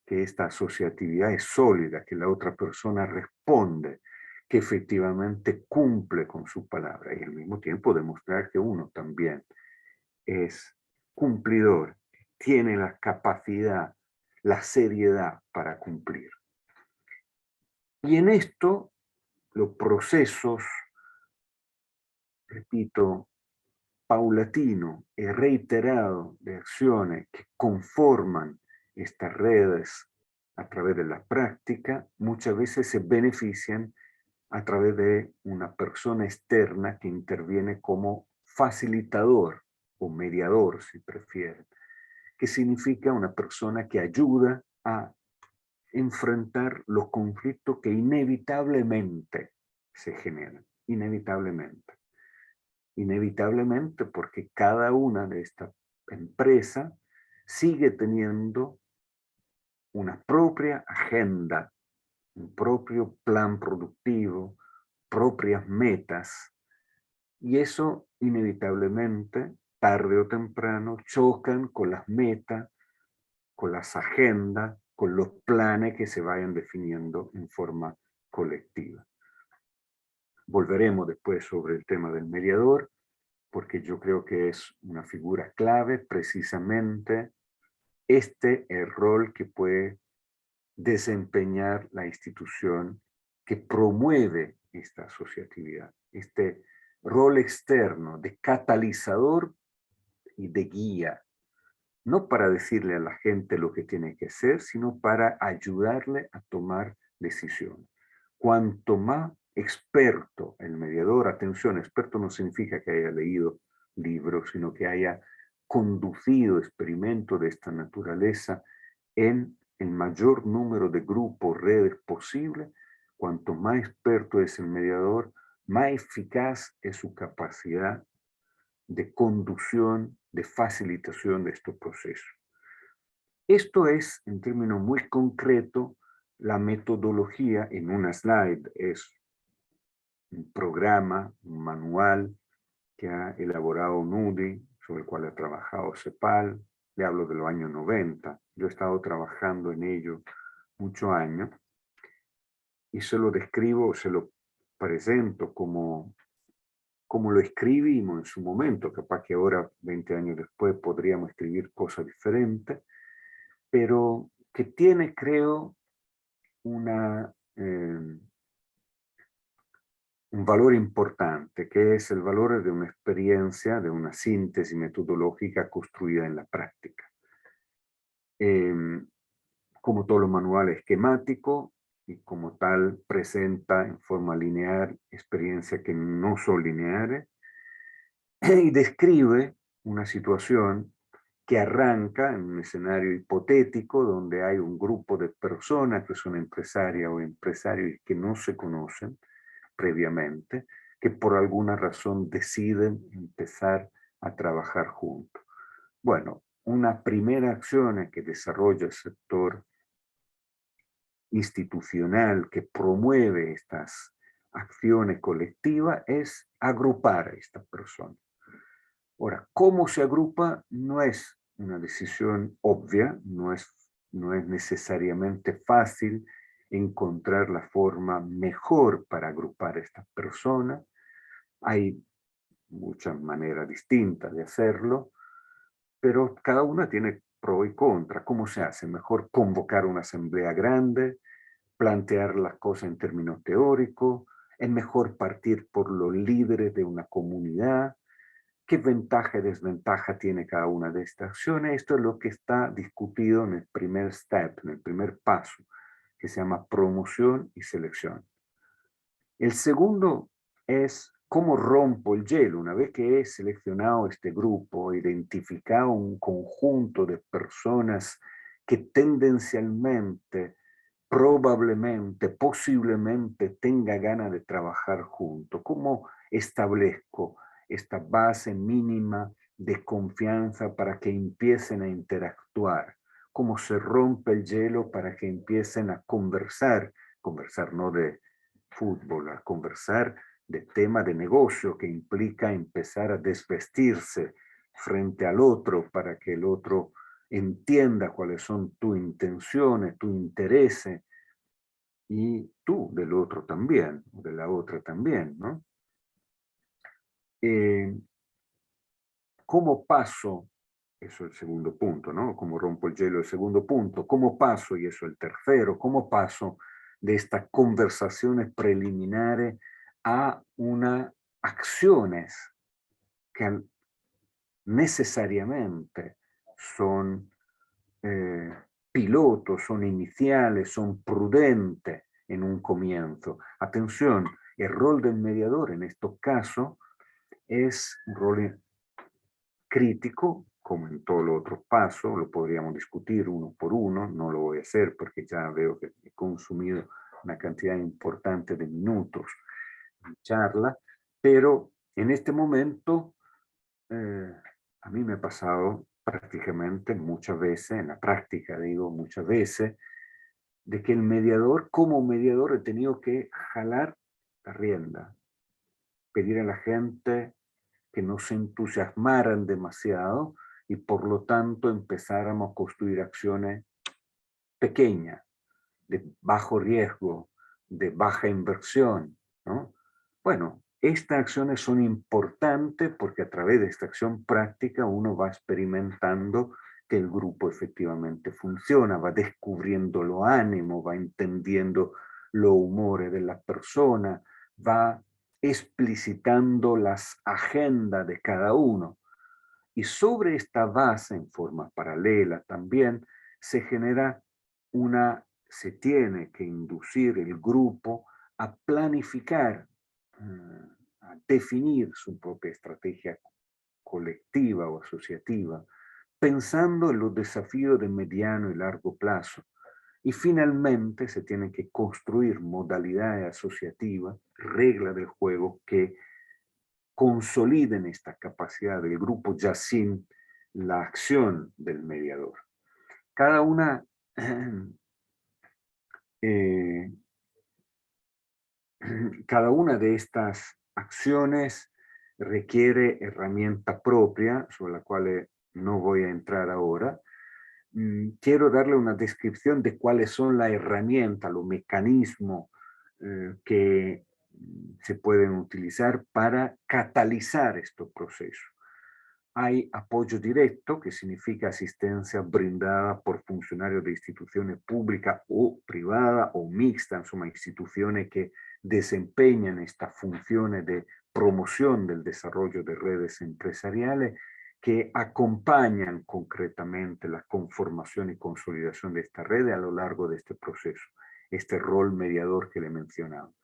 que esta asociatividad es sólida, que la otra persona responde, que efectivamente cumple con su palabra y al mismo tiempo demostrar que uno también es cumplidor, tiene la capacidad, la seriedad para cumplir. Y en esto, los procesos, repito, paulatino y reiterado de acciones que conforman estas redes a través de la práctica, muchas veces se benefician a través de una persona externa que interviene como facilitador o mediador, si prefieren, que significa una persona que ayuda a enfrentar los conflictos que inevitablemente se generan, inevitablemente. Inevitablemente porque cada una de estas empresas sigue teniendo una propia agenda, un propio plan productivo, propias metas, y eso inevitablemente, tarde o temprano, chocan con las metas, con las agendas, con los planes que se vayan definiendo en forma colectiva. Volveremos después sobre el tema del mediador, porque yo creo que es una figura clave, precisamente el rol que puede desempeñar la institución que promueve esta asociatividad, este rol externo de catalizador y de guía, no para decirle a la gente lo que tiene que hacer, sino para ayudarle a tomar decisiones. Cuanto más experto el mediador, atención, experto no significa que haya leído libros, sino que haya conducido experimentos de esta naturaleza en el mayor número de grupos, redes posible, cuanto más experto es el mediador, más eficaz es su capacidad de conducción, de facilitación de estos procesos. Esto es, en términos muy concretos, la metodología en una slide. Es un programa, un manual que ha elaborado NUDI, sobre el cual ha trabajado CEPAL. Le hablo de los años 90. Yo he estado trabajando en ello muchos años y se lo describo, se lo presento como lo escribimos en su momento. Capaz que ahora, 20 años después, podríamos escribir cosas diferentes, pero que tiene, creo, un valor importante, que es el valor de una experiencia, de una síntesis metodológica construida en la práctica. Como todos los manuales esquemáticos, y como tal presenta en forma lineal experiencias que no son lineares, y describe una situación que arranca en un escenario hipotético donde hay un grupo de personas que son empresarias o empresarios que no se conocen previamente, que por alguna razón deciden empezar a trabajar juntos. Bueno, una primera acción que desarrolla el sector institucional que promueve estas acciones colectivas es agrupar a estas personas. Ahora, cómo se agrupa no es una decisión obvia, no es necesariamente fácil encontrar la forma mejor para agrupar a estas personas. Hay muchas maneras distintas de hacerlo, pero cada una tiene pro y contra. ¿Cómo se hace? Mejor convocar una asamblea grande, plantear las cosas en términos teóricos, es mejor partir por los líderes de una comunidad. ¿Qué ventaja y desventaja tiene cada una de estas acciones? Esto es lo que está discutido en el primer step, en el primer paso, que se llama promoción y selección. El segundo es cómo rompo el hielo. Una vez que he seleccionado este grupo, identificado un conjunto de personas que tendencialmente, probablemente, posiblemente tenga ganas de trabajar juntos, ¿cómo establezco esta base mínima de confianza para que empiecen a interactuar? ¿Cómo se rompe el hielo para que empiecen a conversar? Conversar no de fútbol, a conversar de tema de negocio que implica empezar a desvestirse frente al otro para que el otro entienda cuáles son tus intenciones, tu interés y tú del otro también, de la otra también, ¿no? ¿Cómo paso? Eso es el segundo punto, ¿no? ¿Cómo rompo el hielo? El segundo punto. ¿Cómo paso? Y eso el tercero. ¿Cómo paso de estas conversaciones preliminares a unas acciones que necesariamente son pilotos, son iniciales, son prudentes en un comienzo? Atención, el rol del mediador en estos casos es un rol crítico, como en todos los otros pasos, lo podríamos discutir uno por uno, no lo voy a hacer porque ya veo que he consumido una cantidad importante de minutos en charla, pero en este momento a mí me ha pasado prácticamente muchas veces, en la práctica digo muchas veces, de que el mediador, como mediador, he tenido que jalar la rienda, pedir a la gente que no se entusiasmaran demasiado y por lo tanto empezáramos a construir acciones pequeñas, de bajo riesgo, de baja inversión, ¿no? Bueno, estas acciones son importantes porque a través de esta acción práctica uno va experimentando que el grupo efectivamente funciona, va descubriendo los ánimos, va entendiendo los humores de la persona, va explicitando las agendas de cada uno. Y sobre esta base, en forma paralela también, se tiene que inducir el grupo a planificar, a definir su propia estrategia colectiva o asociativa, pensando en los desafíos de mediano y largo plazo. Y finalmente se tienen que construir modalidades asociativas, reglas del juego que consoliden esta capacidad del grupo ya sin la acción del mediador. Cada una, cada una de estas acciones requiere herramienta propia, sobre la cual no voy a entrar ahora. Quiero darle una descripción de cuáles son las herramientas, los mecanismos que se pueden utilizar para catalizar estos procesos. Hay apoyo directo, que significa asistencia brindada por funcionarios de instituciones públicas o privadas o mixtas, en suma, instituciones que desempeñan estas funciones de promoción del desarrollo de redes empresariales, que acompañan concretamente la conformación y consolidación de esta red a lo largo de este proceso, este rol mediador que le he mencionado.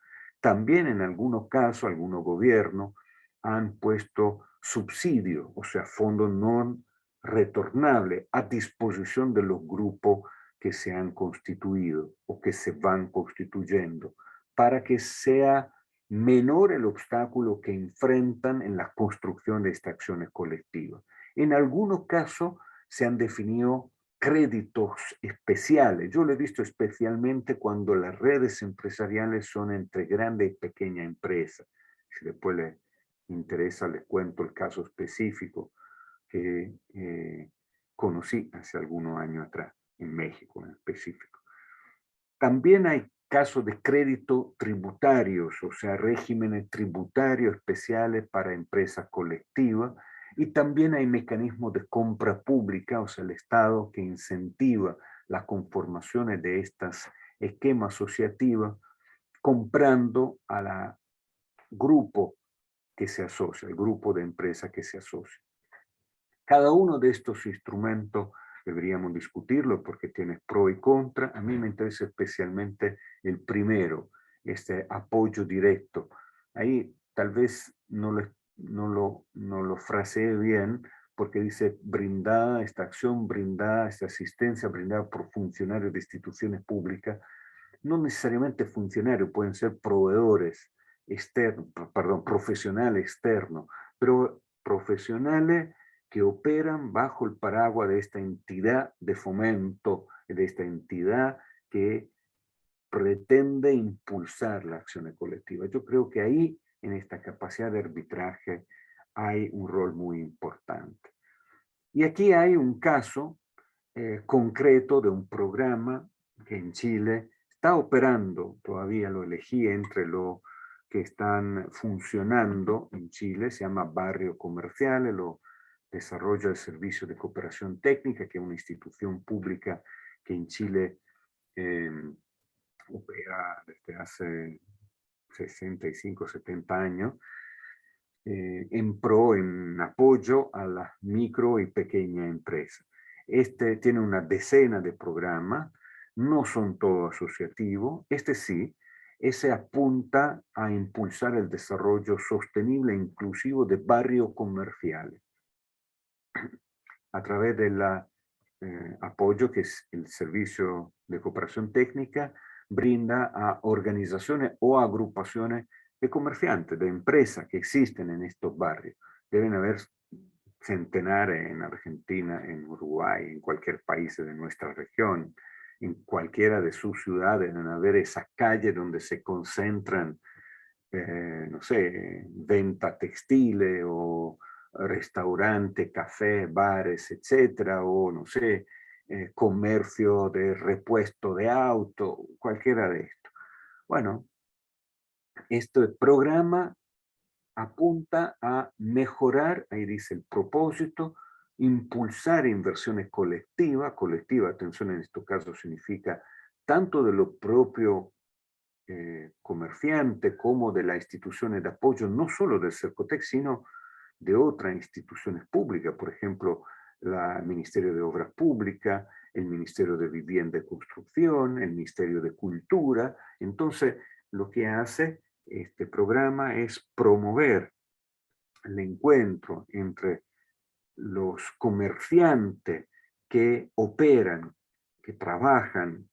También en algunos casos, algunos gobiernos han puesto subsidios, o sea, fondos no retornables a disposición de los grupos que se han constituido o que se van constituyendo, para que sea menor el obstáculo que enfrentan en la construcción de estas acciones colectivas. En algunos casos se han definido créditos especiales. Yo lo he visto especialmente cuando las redes empresariales son entre grande y pequeña empresa. Si después les interesa, les cuento el caso específico que conocí hace algunos años atrás, en México en específico. También hay caso de crédito tributarios, o sea, regímenes tributarios especiales para empresas colectivas, y también hay mecanismos de compra pública, o sea, el Estado que incentiva las conformaciones de estas esquemas asociativos, comprando a la grupo que se asocia, el grupo de empresas que se asocia. Cada uno de estos instrumentos deberíamos discutirlo porque tiene pro y contra. A mí me interesa especialmente el primero, este apoyo directo. Ahí tal vez no lo fraseé bien porque dice brindada, esta acción brindada, esta asistencia brindada por funcionarios de instituciones públicas. No necesariamente funcionarios, pueden ser proveedores externos, perdón, profesionales externos, pero profesionales que operan bajo el paraguas de esta entidad de fomento, de esta entidad que pretende impulsar la acción colectiva. Yo creo que ahí, en esta capacidad de arbitraje, hay un rol muy importante. Y aquí hay un caso concreto de un programa que en Chile está operando, todavía lo elegí entre los que están funcionando en Chile, se llama Barrio Comercial, lo desarrolla el Servicio de Cooperación Técnica, que es una institución pública que en Chile opera desde hace 65, 70 años, en apoyo a las micro y pequeñas empresas. Este tiene una decena de programas, no son todos asociativos, este sí, ese apunta a impulsar el desarrollo sostenible e inclusivo de barrios comerciales a través del apoyo que es el Servicio de Cooperación Técnica brinda a organizaciones o agrupaciones de comerciantes, de empresas que existen en estos barrios. Deben haber centenares en Argentina, en Uruguay, en cualquier país de nuestra región, en cualquiera de sus ciudades, deben haber esas calles donde se concentran, no sé, venta textiles o restaurante, café, bares, etcétera, o no sé, comercio de repuesto de auto, cualquiera de estos. Bueno, este programa apunta a mejorar, ahí dice el propósito, impulsar inversiones colectivas, atención, en este caso significa tanto de lo propio comerciante como de las instituciones de apoyo, no solo del Cercotec, sino de otras instituciones públicas, por ejemplo, el Ministerio de Obras Públicas, el Ministerio de Vivienda y Construcción, el Ministerio de Cultura. Entonces, lo que hace este programa es promover el encuentro entre los comerciantes que operan, que trabajan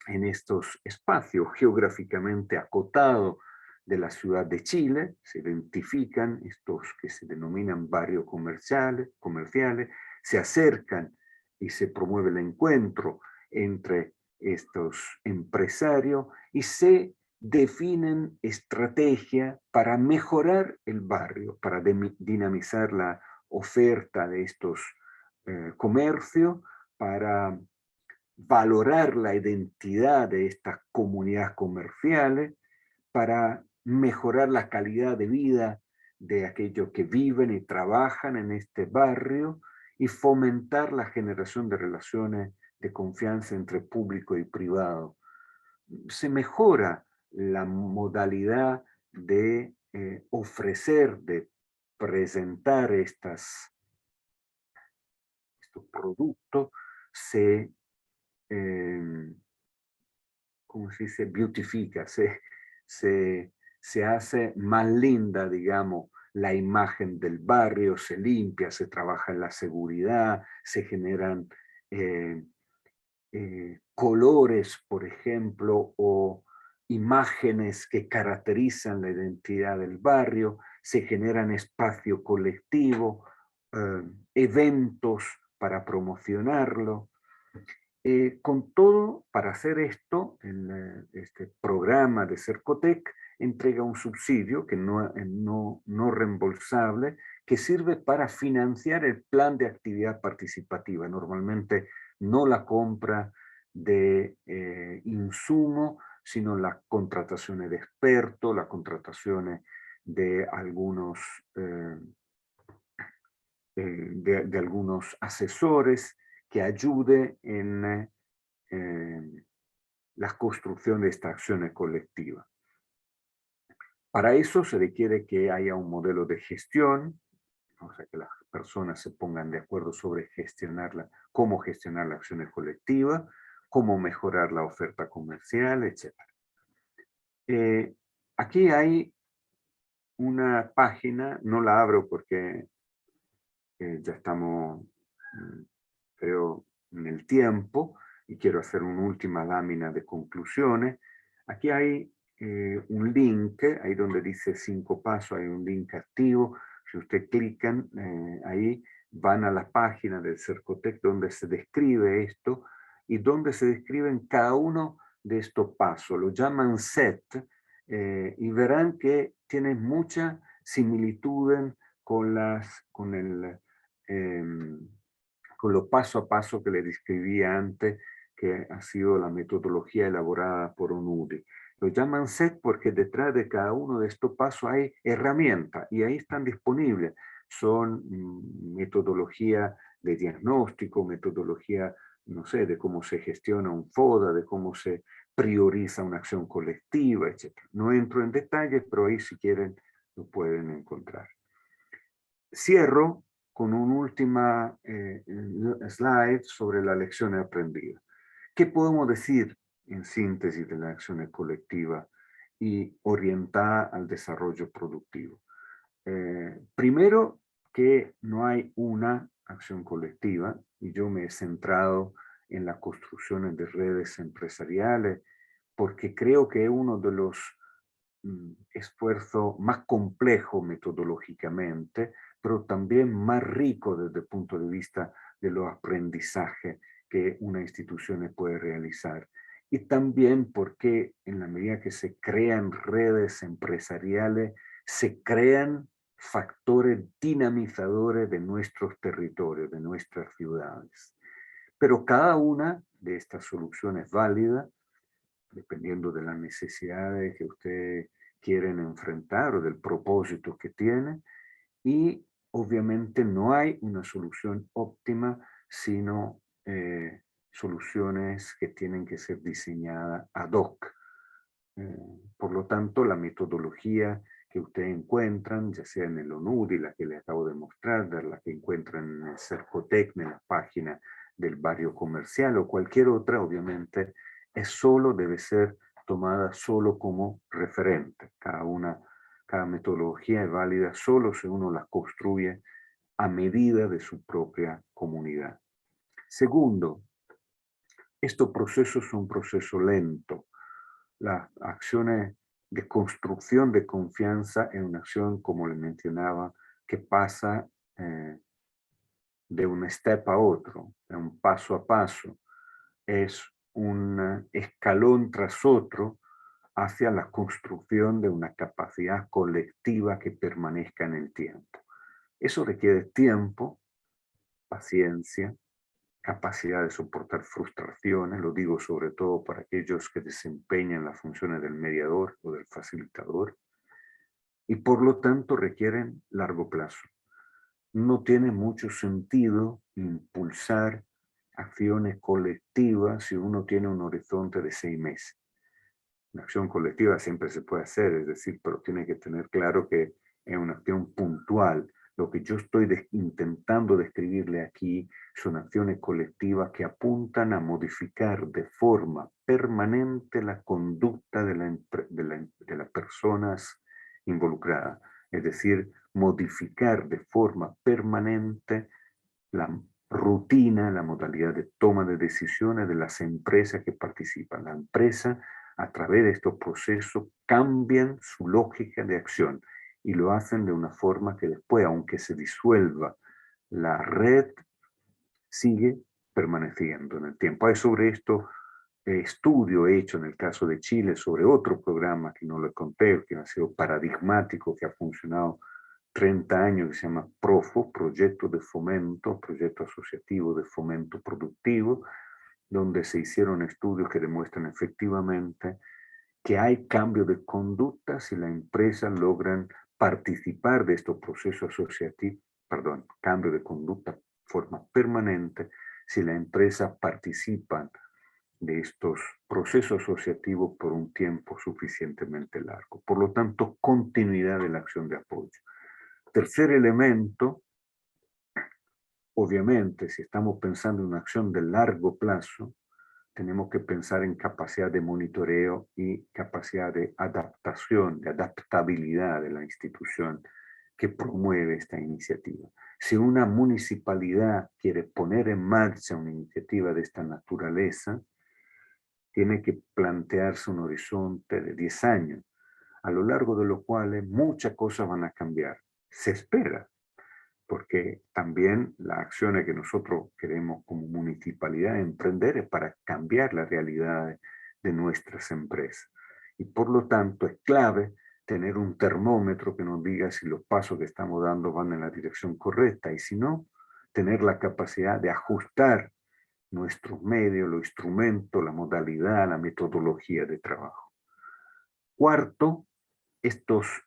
en estos espacios geográficamente acotados de la ciudad de Chile. Se identifican estos que se denominan barrios comerciales, se acercan y se promueve el encuentro entre estos empresarios y se definen estrategias para mejorar el barrio, para dinamizar la oferta de estos comercios, para valorar la identidad de estas comunidades comerciales, para mejorar la calidad de vida de aquellos que viven y trabajan en este barrio y fomentar la generación de relaciones de confianza entre público y privado. Se mejora la modalidad de ofrecer, de presentar estos productos, se ¿cómo se dice? Beautifica, se hace más linda, digamos, la imagen del barrio, se limpia, se trabaja en la seguridad, se generan colores, por ejemplo, o imágenes que caracterizan la identidad del barrio, se generan espacio colectivo, eventos para promocionarlo. Con todo, para hacer esto, este programa de Cercotec entrega un subsidio que no reembolsable que sirve para financiar el plan de actividad participativa. Normalmente no la compra de insumo, sino las contrataciones de expertos, las contrataciones de algunos, de algunos asesores que ayuden en la construcción de estas acciones colectivas. Para eso se requiere que haya un modelo de gestión, o sea, que las personas se pongan de acuerdo sobre cómo gestionar las acciones colectivas, cómo mejorar la oferta comercial, etc. Aquí hay una página, no la abro porque ya estamos, creo, en el tiempo y quiero hacer una última lámina de conclusiones. Aquí hay un link, ahí donde dice 5 pasos, hay un link activo. Si usted clican ahí, van a la página del Cercotec donde se describe esto y donde se describen cada uno de estos pasos. Lo llaman set y verán que tienen mucha similitud con con lo paso a paso que le describí antes, que ha sido la metodología elaborada por ONUDI. Lo llaman set porque detrás de cada uno de estos pasos hay herramientas y ahí están disponibles. Son metodología de diagnóstico, metodología, no sé, de cómo se gestiona un FODA, de cómo se prioriza una acción colectiva, etc. No entro en detalles, pero ahí si quieren lo pueden encontrar. Cierro con un última slide sobre la lección aprendida. ¿Qué podemos decir en síntesis de la acción colectiva y orientada al desarrollo productivo? Primero, que no hay una acción colectiva y yo me he centrado en las construcciones de redes empresariales porque creo que es uno de los esfuerzos más complejos metodológicamente, pero también más rico desde el punto de vista de los aprendizajes que una institución puede realizar. Y también porque en la medida que se crean redes empresariales, se crean factores dinamizadores de nuestros territorios, de nuestras ciudades. Pero cada una de estas soluciones válida, dependiendo de las necesidades que ustedes quieren enfrentar o del propósito que tienen, y obviamente no hay una solución óptima, sino soluciones que tienen que ser diseñadas ad hoc. Por lo tanto, la metodología que ustedes encuentran, ya sea en el ONUDI, la que les acabo de mostrar, la que encuentran en el Cercotec, en la página del barrio comercial o cualquier otra, obviamente, debe ser tomada solo como referente. Cada metodología es válida solo si uno la construye a medida de su propia comunidad. Segundo, estos procesos son procesos lentos. Las acciones de construcción de confianza en una acción, como le mencionaba, que pasa de un step a otro, de un paso a paso. Es un escalón tras otro hacia la construcción de una capacidad colectiva que permanezca en el tiempo. Eso requiere tiempo, paciencia, capacidad de soportar frustraciones, lo digo sobre todo para aquellos que desempeñan las funciones del mediador o del facilitador, y por lo tanto requieren largo plazo. No tiene mucho sentido impulsar acciones colectivas si uno tiene un horizonte de 6 meses. Una acción colectiva siempre se puede hacer, es decir, pero tiene que tener claro que es una acción puntual. Lo que yo estoy intentando describirle aquí son acciones colectivas que apuntan a modificar de forma permanente la conducta de las personas involucradas. Es decir, modificar de forma permanente la rutina, la modalidad de toma de decisiones de las empresas que participan. La empresa, a través de estos procesos, cambian su lógica de acción y lo hacen de una forma que después, aunque se disuelva la red, sigue permaneciendo en el tiempo. Hay sobre esto estudio hecho en el caso de Chile sobre otro programa que no lo conté, que ha sido paradigmático, que ha funcionado 30 años, que se llama PROFO, Proyecto de Fomento, Proyecto Asociativo de Fomento Productivo, donde se hicieron estudios que demuestran efectivamente que hay cambio de conducta si la empresa logran participar de estos procesos asociativos, perdón, cambio de conducta de forma permanente si la empresa participa de estos procesos asociativos por un tiempo suficientemente largo. Por lo tanto, continuidad de la acción de apoyo. Tercer elemento, obviamente, si estamos pensando en una acción de largo plazo, tenemos que pensar en capacidad de monitoreo y capacidad de adaptación, de adaptabilidad de la institución que promueve esta iniciativa. Si una municipalidad quiere poner en marcha una iniciativa de esta naturaleza, tiene que plantearse un horizonte de 10 años, a lo largo de los cuales muchas cosas van a cambiar. Se espera, porque también las acciones que nosotros queremos como municipalidad emprender es para cambiar la realidad de nuestras empresas. Y por lo tanto es clave tener un termómetro que nos diga si los pasos que estamos dando van en la dirección correcta y si no, tener la capacidad de ajustar nuestros medios, los instrumentos, la modalidad, la metodología de trabajo. Cuarto, estas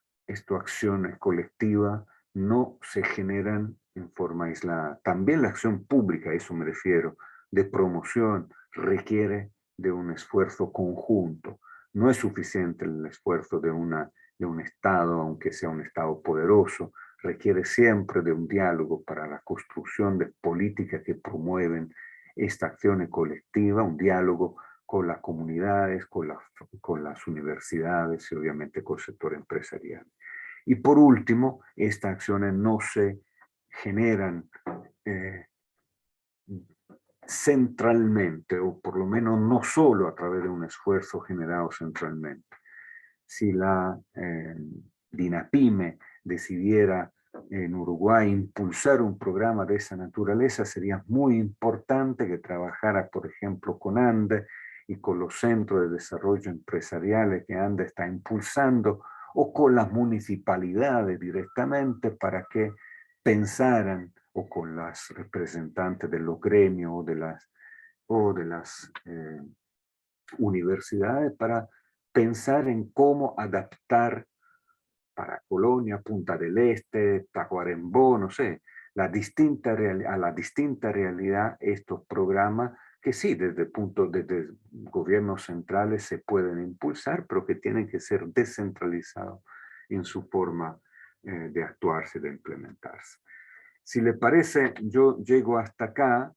acciones colectivas no se generan en forma aislada. También la acción pública, a eso me refiero, de promoción, requiere de un esfuerzo conjunto. No es suficiente el esfuerzo de un Estado, aunque sea un Estado poderoso, requiere siempre de un diálogo para la construcción de políticas que promueven esta acción colectiva, un diálogo con las comunidades, con las universidades y obviamente con el sector empresarial. Y por último, estas acciones no se generan centralmente, o por lo menos no solo a través de un esfuerzo generado centralmente. Si la DINAPYME decidiera en Uruguay impulsar un programa de esa naturaleza, sería muy importante que trabajara, por ejemplo, con ANDE y con los centros de desarrollo empresariales que ANDE está impulsando, o con las municipalidades directamente para que pensaran, o con las representantes de los gremios o de las universidades, para pensar en cómo adaptar para Colonia, Punta del Este, Tacuarembó, no sé, a la distinta realidad estos programas que sí, desde gobiernos centrales se pueden impulsar, pero que tienen que ser descentralizados en su forma de actuarse, de implementarse. Si le parece, yo llego hasta acá.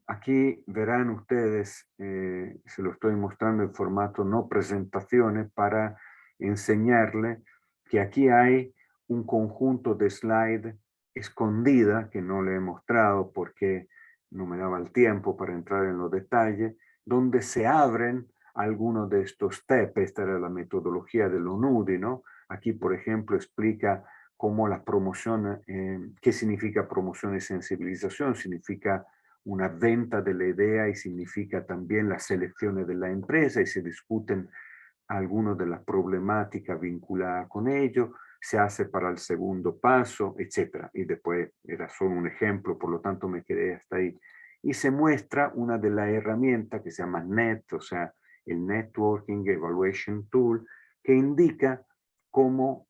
Aquí verán ustedes, se lo estoy mostrando en formato no presentaciones para enseñarle que aquí hay un conjunto de slides escondida que no le he mostrado porque no me daba el tiempo para entrar en los detalles, donde se abren algunos de estos steps. Esta era la metodología de l'ONUDI, ¿no? Aquí, por ejemplo, explica cómo la promoción, qué significa promoción y sensibilización, significa una venta de la idea y significa también las selecciones de la empresa y se discuten algunas de las problemáticas vinculadas con ello, se hace para el segundo paso, etc. Y después era solo un ejemplo, por lo tanto me quedé hasta ahí. Y se muestra una de las herramientas que se llama NET, o sea, el Networking Evaluation Tool, que indica cómo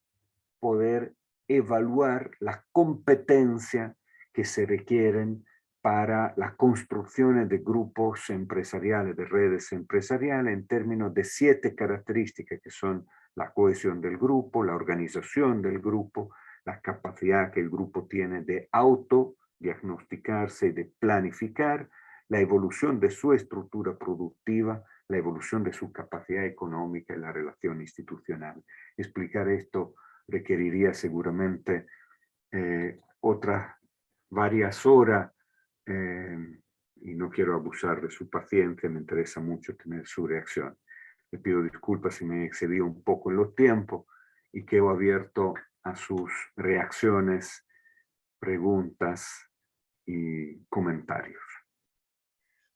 poder evaluar las competencias que se requieren para las construcciones de grupos empresariales, de redes empresariales, en términos de 7 características que son la cohesión del grupo, la organización del grupo, la capacidad que el grupo tiene de autodiagnosticarse y de planificar, la evolución de su estructura productiva, la evolución de su capacidad económica y la relación institucional. Explicar esto requeriría seguramente otras varias horas y no quiero abusar de su paciencia, me interesa mucho tener su reacción. Le pido disculpas si me excedí un poco en los tiempos y quedo abierto a sus reacciones, preguntas y comentarios.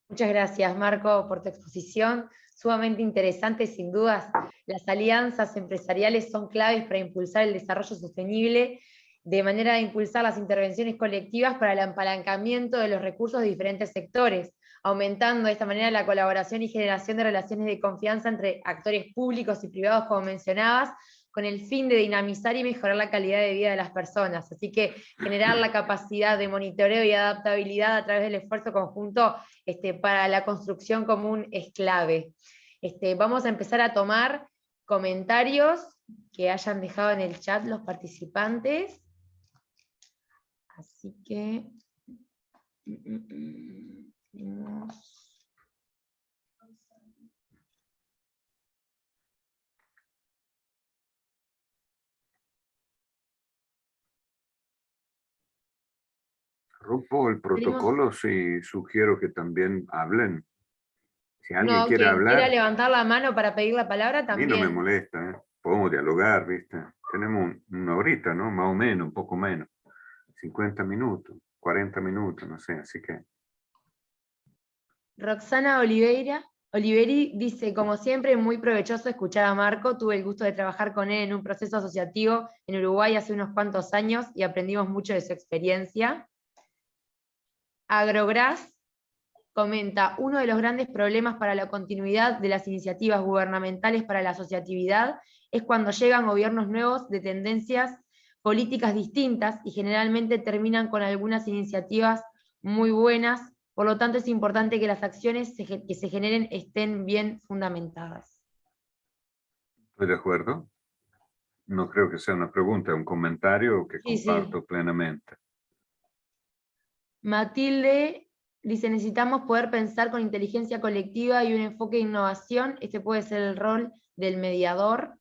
Muchas gracias, Marco, por tu exposición. Sumamente interesante, sin dudas. Las alianzas empresariales son claves para impulsar el desarrollo sostenible, de manera de impulsar las intervenciones colectivas para el apalancamiento de los recursos de diferentes sectores, aumentando de esta manera la colaboración y generación de relaciones de confianza entre actores públicos y privados, como mencionabas, con el fin de dinamizar y mejorar la calidad de vida de las personas. Así que generar la capacidad de monitoreo y adaptabilidad a través del esfuerzo conjunto para la construcción común es clave. Vamos a empezar a tomar comentarios que hayan dejado en el chat los participantes. Así que... Rompo el protocolo si sugiero que también hablen. Si alguien No, quiere quien quiera hablar, levantar la mano para pedir la palabra a mí no me también. molesta, ¿eh? Podemos dialogar, ¿viste? Tenemos una horita, ¿no? Más o menos, un poco menos. 50 minutos, 40 minutos, no sé, así que... Roxana Oliveri dice, como siempre, muy provechoso escuchar a Marco. Tuve el gusto de trabajar con él en un proceso asociativo en Uruguay hace unos cuantos años y aprendimos mucho de su experiencia. Agrogras comenta, uno de los grandes problemas para la continuidad de las iniciativas gubernamentales para la asociatividad es cuando llegan gobiernos nuevos de tendencias políticas distintas y generalmente terminan con algunas iniciativas muy buenas, por lo tanto es importante que las acciones que se generen estén bien fundamentadas. Estoy de acuerdo. No creo que sea una pregunta, es un comentario que Sí, sí. comparto plenamente. Matilde dice, necesitamos poder pensar con inteligencia colectiva y un enfoque de innovación. Este puede ser el rol del mediador.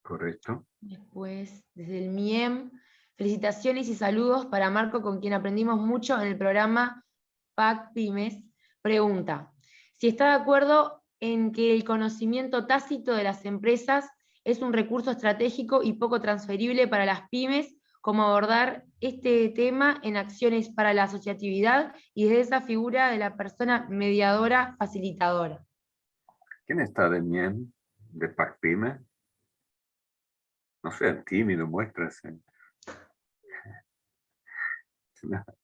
Correcto. Después, desde el MIEM, felicitaciones y saludos para Marco, con quien aprendimos mucho en el programa PAC Pymes. Pregunta, si está de acuerdo en que el conocimiento tácito de las empresas es un recurso estratégico y poco transferible para las pymes, cómo abordar este tema en acciones para la asociatividad y desde esa figura de la persona mediadora facilitadora. ¿Quién está de MIEM, de PACPYME? No sea tímido, muéstrase.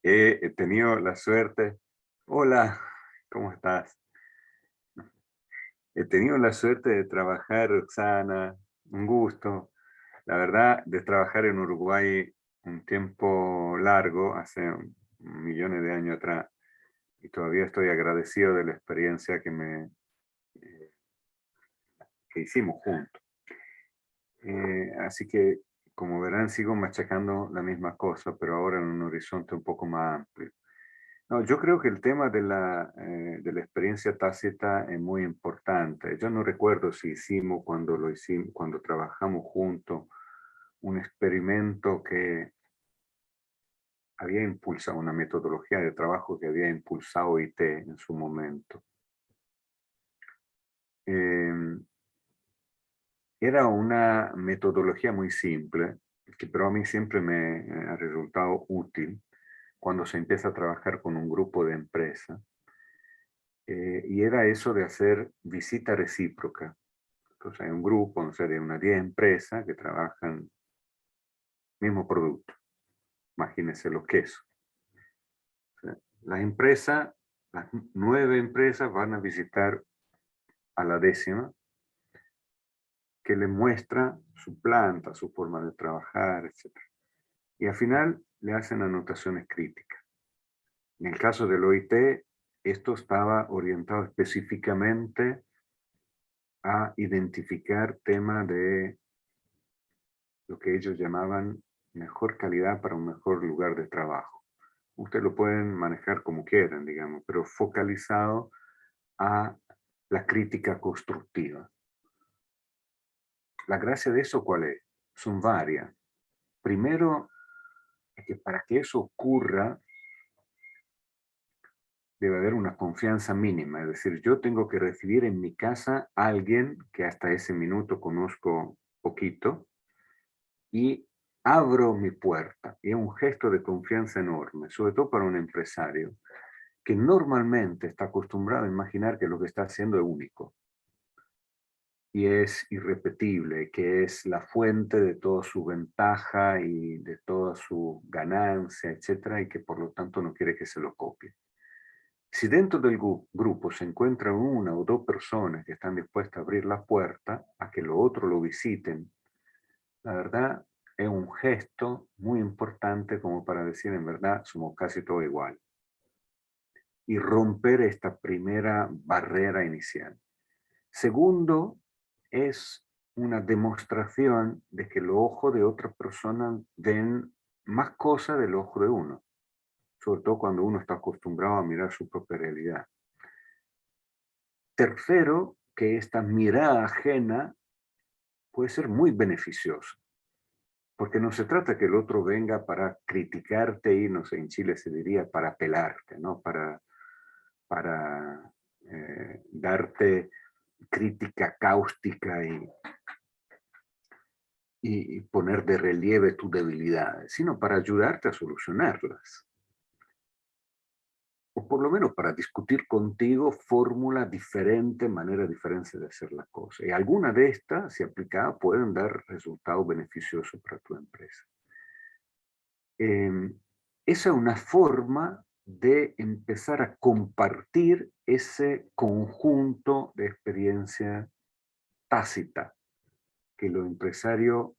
He tenido la suerte. Hola, ¿cómo estás? He tenido la suerte de trabajar, Roxana, un gusto. La verdad, de trabajar en Uruguay un tiempo largo, hace millones de años atrás, y todavía estoy agradecido de la experiencia que hicimos juntos. Así que, como verán, sigo machacando la misma cosa, pero ahora en un horizonte un poco más amplio. No, yo creo que el tema de la experiencia tácita es muy importante. Yo no recuerdo si hicimos, cuando trabajamos juntos, un experimento que había impulsado, una metodología de trabajo que había impulsado IT en su momento. Era una metodología muy simple, que pero a mí siempre me ha resultado útil cuando se empieza a trabajar con un grupo de empresas. Y era eso de hacer visita recíproca. Entonces hay un grupo, no sé, de unas 10 empresas que trabajan mismo producto. Imagínense los quesos. O sea, las 9 empresas van a visitar a la 10ª, que le muestra su planta, su forma de trabajar, etc. Y al final le hacen anotaciones críticas. En el caso del OIT, esto estaba orientado específicamente a identificar temas de lo que ellos llamaban mejor calidad para un mejor lugar de trabajo. Ustedes lo pueden manejar como quieran, digamos, pero focalizado a la crítica constructiva. La gracia de eso, ¿cuál es? Son varias. Primero, es que para que eso ocurra, debe haber una confianza mínima. Es decir, yo tengo que recibir en mi casa a alguien que hasta ese minuto conozco poquito y abro mi puerta. Y es un gesto de confianza enorme, sobre todo para un empresario que normalmente está acostumbrado a imaginar que lo que está haciendo es único. y es irrepetible, que es la fuente de toda su ventaja y de toda su ganancia, etcétera, y que por lo tanto no quiere que se lo copie. Si dentro del grupo se encuentran una o dos personas que están dispuestas a abrir la puerta a que los otros lo visiten, la verdad es un gesto muy importante como para decir en verdad somos casi todos igual y romper esta primera barrera inicial. Segundo, es una demostración de que los ojos de otra persona ven más cosas del ojo de uno, sobre todo cuando uno está acostumbrado a mirar su propia realidad. Tercero, que esta mirada ajena puede ser muy beneficiosa, porque no se trata que el otro venga para criticarte y, no sé, en Chile se diría para pelarte, ¿no? Para darte crítica cáustica y poner de relieve tus debilidades, sino para ayudarte a solucionarlas. O por lo menos para discutir contigo fórmulas diferentes, maneras diferentes de hacer las cosas. Y algunas de estas, si aplicadas, pueden dar resultados beneficiosos para tu empresa. Esa es una forma de empezar a compartir ese conjunto de experiencia tácita que los empresarios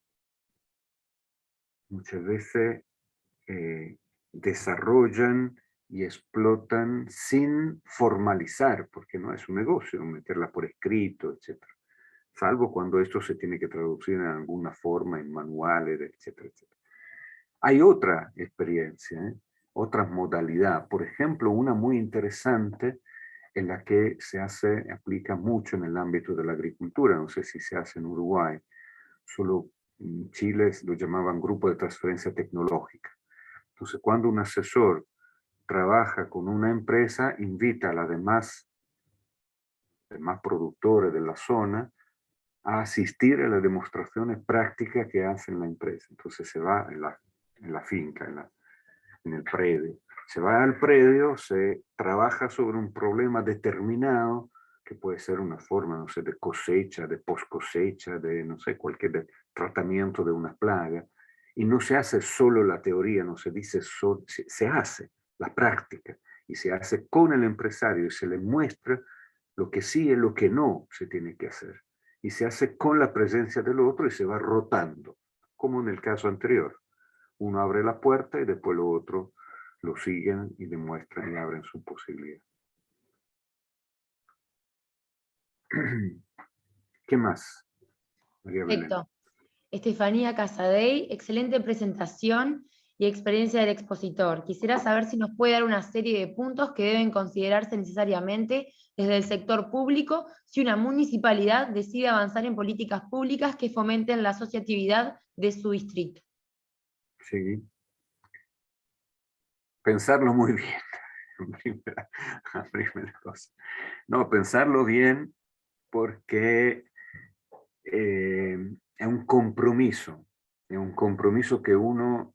muchas veces desarrollan y explotan sin formalizar, porque no es un negocio, meterla por escrito, etc. Salvo cuando esto se tiene que traducir en alguna forma, en manuales, etcétera, etcétera. Hay otra experiencia, otra modalidad. Por ejemplo, una muy interesante en la que se aplica mucho en el ámbito de la agricultura. No sé si se hace en Uruguay. Solo en Chile lo llamaban grupo de transferencia tecnológica. Entonces, cuando un asesor trabaja con una empresa, invita a las demás productores de la zona a asistir a las demostraciones prácticas que hacen la empresa. Entonces se va en la finca, en el predio. Se va al predio, se trabaja sobre un problema determinado, que puede ser una forma, no sé, de cosecha, de post cosecha, de, no sé, cualquier tratamiento de una plaga. Y no se hace solo la teoría, no se dice solo, se hace la práctica. Y se hace con el empresario y se le muestra lo que sí y lo que no se tiene que hacer. Y se hace con la presencia del otro y se va rotando, como en el caso anterior. Uno abre la puerta y después los otros lo siguen y demuestran y abren su posibilidad. ¿Qué más, María Belén? Perfecto. Estefanía Casadei, excelente presentación y experiencia del expositor. Quisiera saber si nos puede dar una serie de puntos que deben considerarse necesariamente desde el sector público si una municipalidad decide avanzar en políticas públicas que fomenten la asociatividad de su distrito. Sí. Pensarlo muy bien. Primera cosa. No, pensarlo bien porque es un compromiso que uno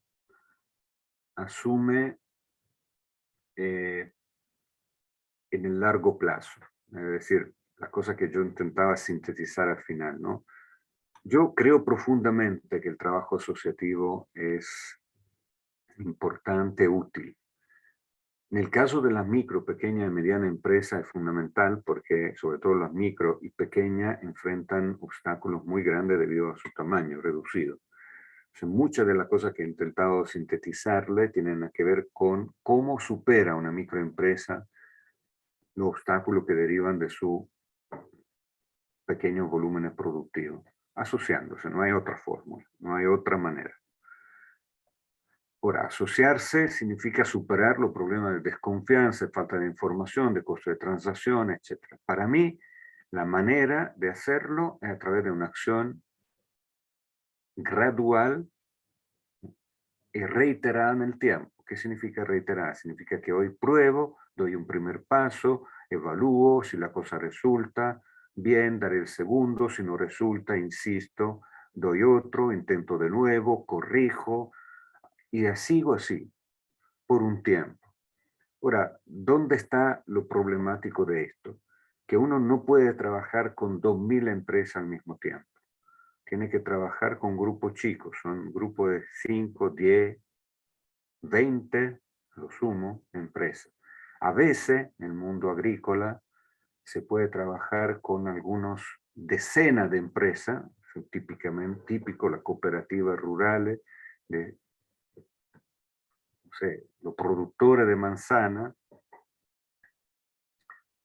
asume en el largo plazo. Es decir, la cosa que yo intentaba sintetizar al final, ¿no? Yo creo profundamente que el trabajo asociativo es importante, útil. En el caso de las micro, pequeña y mediana empresa es fundamental porque sobre todo las micro y pequeñas enfrentan obstáculos muy grandes debido a su tamaño reducido. O sea, muchas de las cosas que he intentado sintetizarle tienen que ver con cómo supera una microempresa los obstáculos que derivan de su pequeños volúmenes productivos, asociándose, no hay otra fórmula, no hay otra manera. Ahora, asociarse significa superar los problemas de desconfianza, de falta de información, de costo de transacción, etc. Para mí, la manera de hacerlo es a través de una acción gradual y reiterada en el tiempo. ¿Qué significa reiterada? Significa que hoy pruebo, doy un primer paso, evalúo, si la cosa resulta, bien, daré el segundo, si no resulta, insisto, doy otro, intento de nuevo, corrijo, y sigo así, por un tiempo. Ahora, ¿dónde está lo problemático de esto? que uno no puede trabajar con 2000 empresas al mismo tiempo. Tiene que trabajar con grupos chicos, son grupos de 5, 10, 20, lo sumo, empresas. A veces, en el mundo agrícola, se puede trabajar con algunos decenas de empresas, son típico las cooperativas rurales, de, no sé, los productores de manzana,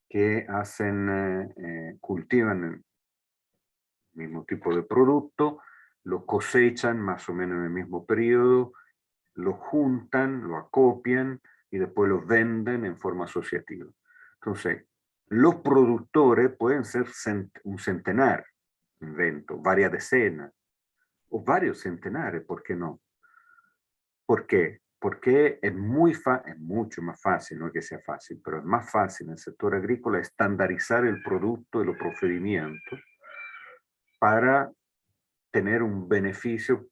que cultivan el mismo tipo de producto, lo cosechan más o menos en el mismo periodo, lo juntan, lo acopian y después lo venden en forma asociativa. Entonces, los productores pueden ser un centenar, invento, varias decenas, o varios centenares, ¿por qué no? ¿Por qué? Porque es mucho más fácil, no es que sea fácil, pero es más fácil en el sector agrícola estandarizar el producto y los procedimientos para tener un beneficio,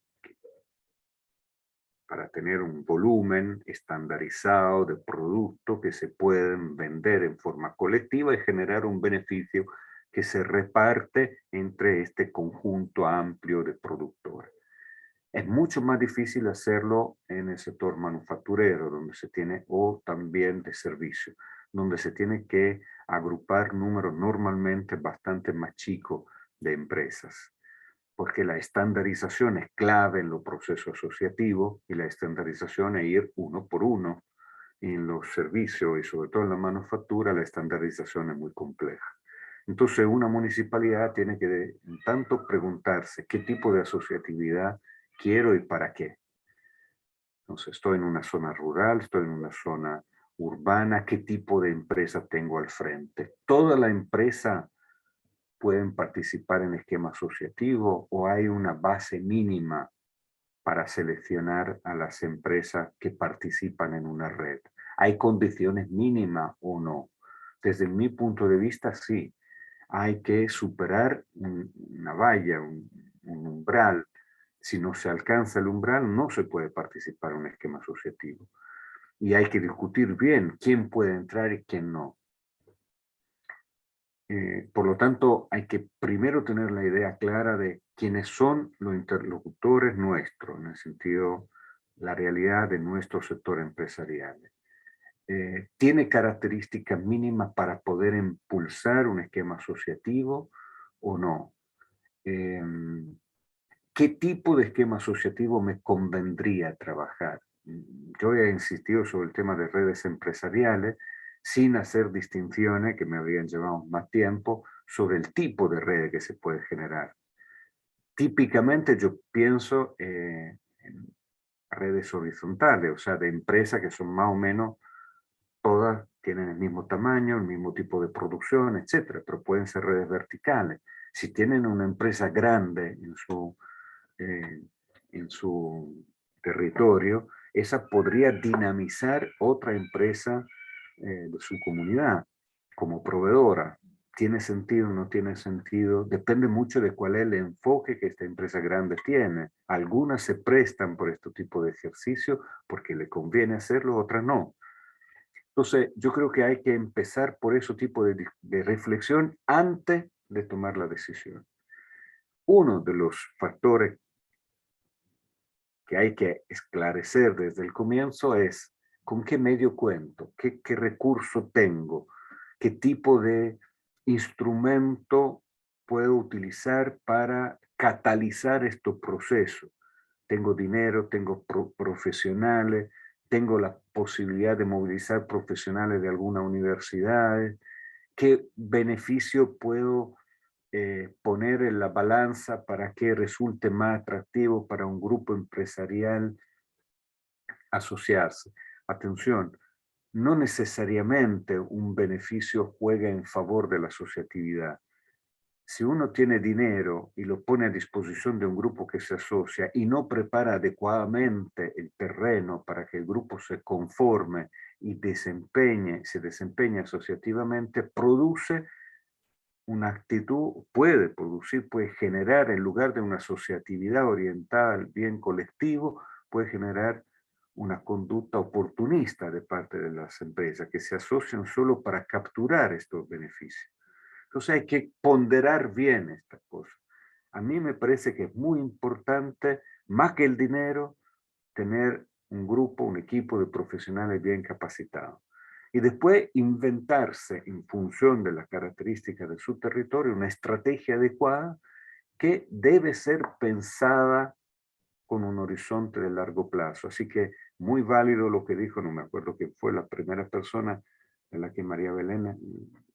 para tener un volumen estandarizado de productos que se pueden vender en forma colectiva y generar un beneficio que se reparte entre este conjunto amplio de productores. Es mucho más difícil hacerlo en el sector manufacturero, donde se tiene, o también de servicio, donde se tiene que agrupar números normalmente bastante más chicos de empresas, porque la estandarización es clave en los procesos asociativos y la estandarización es ir uno por uno. En los servicios y sobre todo en la manufactura, la estandarización es muy compleja. Entonces, una municipalidad tiene que, tanto preguntarse qué tipo de asociatividad quiero y para qué. Entonces, estoy en una zona rural, estoy en una zona urbana, qué tipo de empresa tengo al frente. Toda la empresa pueden participar en esquema asociativo o hay una base mínima para seleccionar a las empresas que participan en una red. ¿Hay condiciones mínimas o no? Desde mi punto de vista, sí. Hay que superar una valla, un umbral. Si no se alcanza el umbral, no se puede participar en un esquema asociativo. Y hay que discutir bien quién puede entrar y quién no. Por lo tanto, hay que primero tener la idea clara de quiénes son los interlocutores nuestros, en el sentido, la realidad de nuestro sector empresarial. ¿Tiene características mínimas para poder impulsar un esquema asociativo o no? ¿Qué tipo de esquema asociativo me convendría trabajar? Yo he insistido sobre el tema de redes empresariales sin hacer distinciones que me habrían llevado más tiempo sobre el tipo de red que se puede generar. Típicamente yo pienso en redes horizontales, o sea, de empresas que son más o menos todas tienen el mismo tamaño, el mismo tipo de producción, etcétera, pero pueden ser redes verticales. Si tienen una empresa grande en su territorio, esa podría dinamizar otra empresa de su comunidad como proveedora. ¿Tiene sentido o no tiene sentido? Depende mucho de cuál es el enfoque que esta empresa grande tiene. Algunas se prestan por este tipo de ejercicio porque le conviene hacerlo, otras no. Entonces, yo creo que hay que empezar por ese tipo de reflexión antes de tomar la decisión. Uno de los factores que hay que esclarecer desde el comienzo es con qué medio cuento, qué recurso tengo, qué tipo de instrumento puedo utilizar para catalizar estos procesos. Tengo dinero, tengo profesionales, tengo la posibilidad de movilizar profesionales de alguna universidad, qué beneficio puedo poner en la balanza para que resulte más atractivo para un grupo empresarial asociarse. Atención, no necesariamente un beneficio juega en favor de la asociatividad. Si uno tiene dinero y lo pone a disposición de un grupo que se asocia y no prepara adecuadamente el terreno para que el grupo se conforme y se desempeñe asociativamente, produce una actitud, puede generar, en lugar de una asociatividad orientada al bien colectivo, puede generar una conducta oportunista de parte de las empresas que se asocian solo para capturar estos beneficios. Entonces hay que ponderar bien esta cosa. A mí me parece que es muy importante, más que el dinero, tener un grupo, un equipo de profesionales bien capacitados. Y después inventarse en función de las características de su territorio una estrategia adecuada que debe ser pensada con un horizonte de largo plazo. Así que muy válido lo que dijo, no me acuerdo quién fue la primera persona en la que María Belén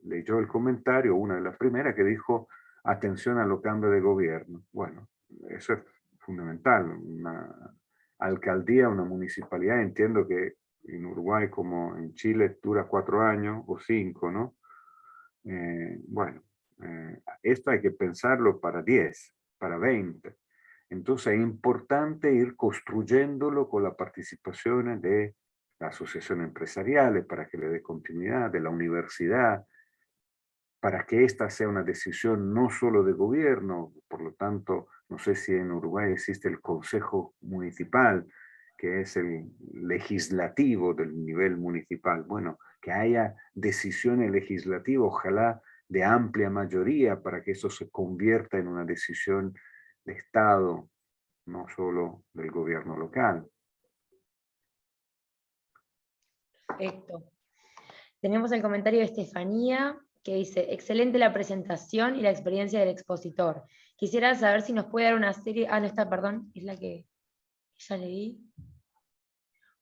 leyó el comentario, una de las primeras que dijo, atención a los cambios de gobierno. Bueno, eso es fundamental. Una alcaldía, una municipalidad, entiendo que en Uruguay como en Chile dura 4 años o 5, ¿no? Bueno, esto hay que pensarlo para 10, para 20. Entonces es importante ir construyéndolo con la participación de la asociación empresariales para que le dé continuidad, de la universidad, para que esta sea una decisión no solo de gobierno, por lo tanto, no sé si en Uruguay existe el Consejo Municipal, que es el legislativo del nivel municipal. Bueno, que haya decisiones legislativas, ojalá de amplia mayoría, para que eso se convierta en una decisión de Estado, no solo del gobierno local. Perfecto. Tenemos el comentario de Estefanía, que dice, excelente la presentación y la experiencia del expositor. Quisiera saber si nos puede dar una serie... Ah, no está, perdón, es la que ya leí.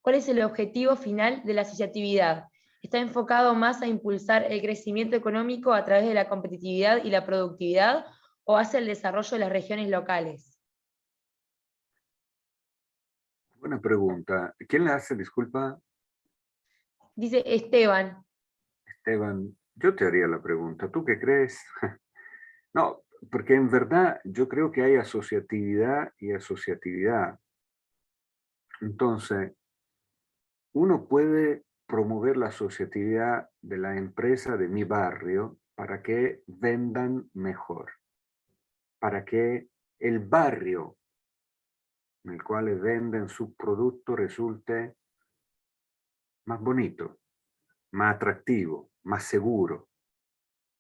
¿Cuál es el objetivo final de la asociatividad? ¿Está enfocado más a impulsar el crecimiento económico a través de la competitividad y la productividad o hacia el desarrollo de las regiones locales? Buena pregunta. ¿Quién la hace? Disculpa, Dice Esteban. Esteban. Yo te haría la pregunta. ¿Tú qué crees? No, porque en verdad yo creo que hay asociatividad y asociatividad. Entonces, uno puede promover la asociatividad de la empresa de mi barrio para que vendan mejor, para que el barrio en el cual venden su producto resulte más bonito, más atractivo, más seguro.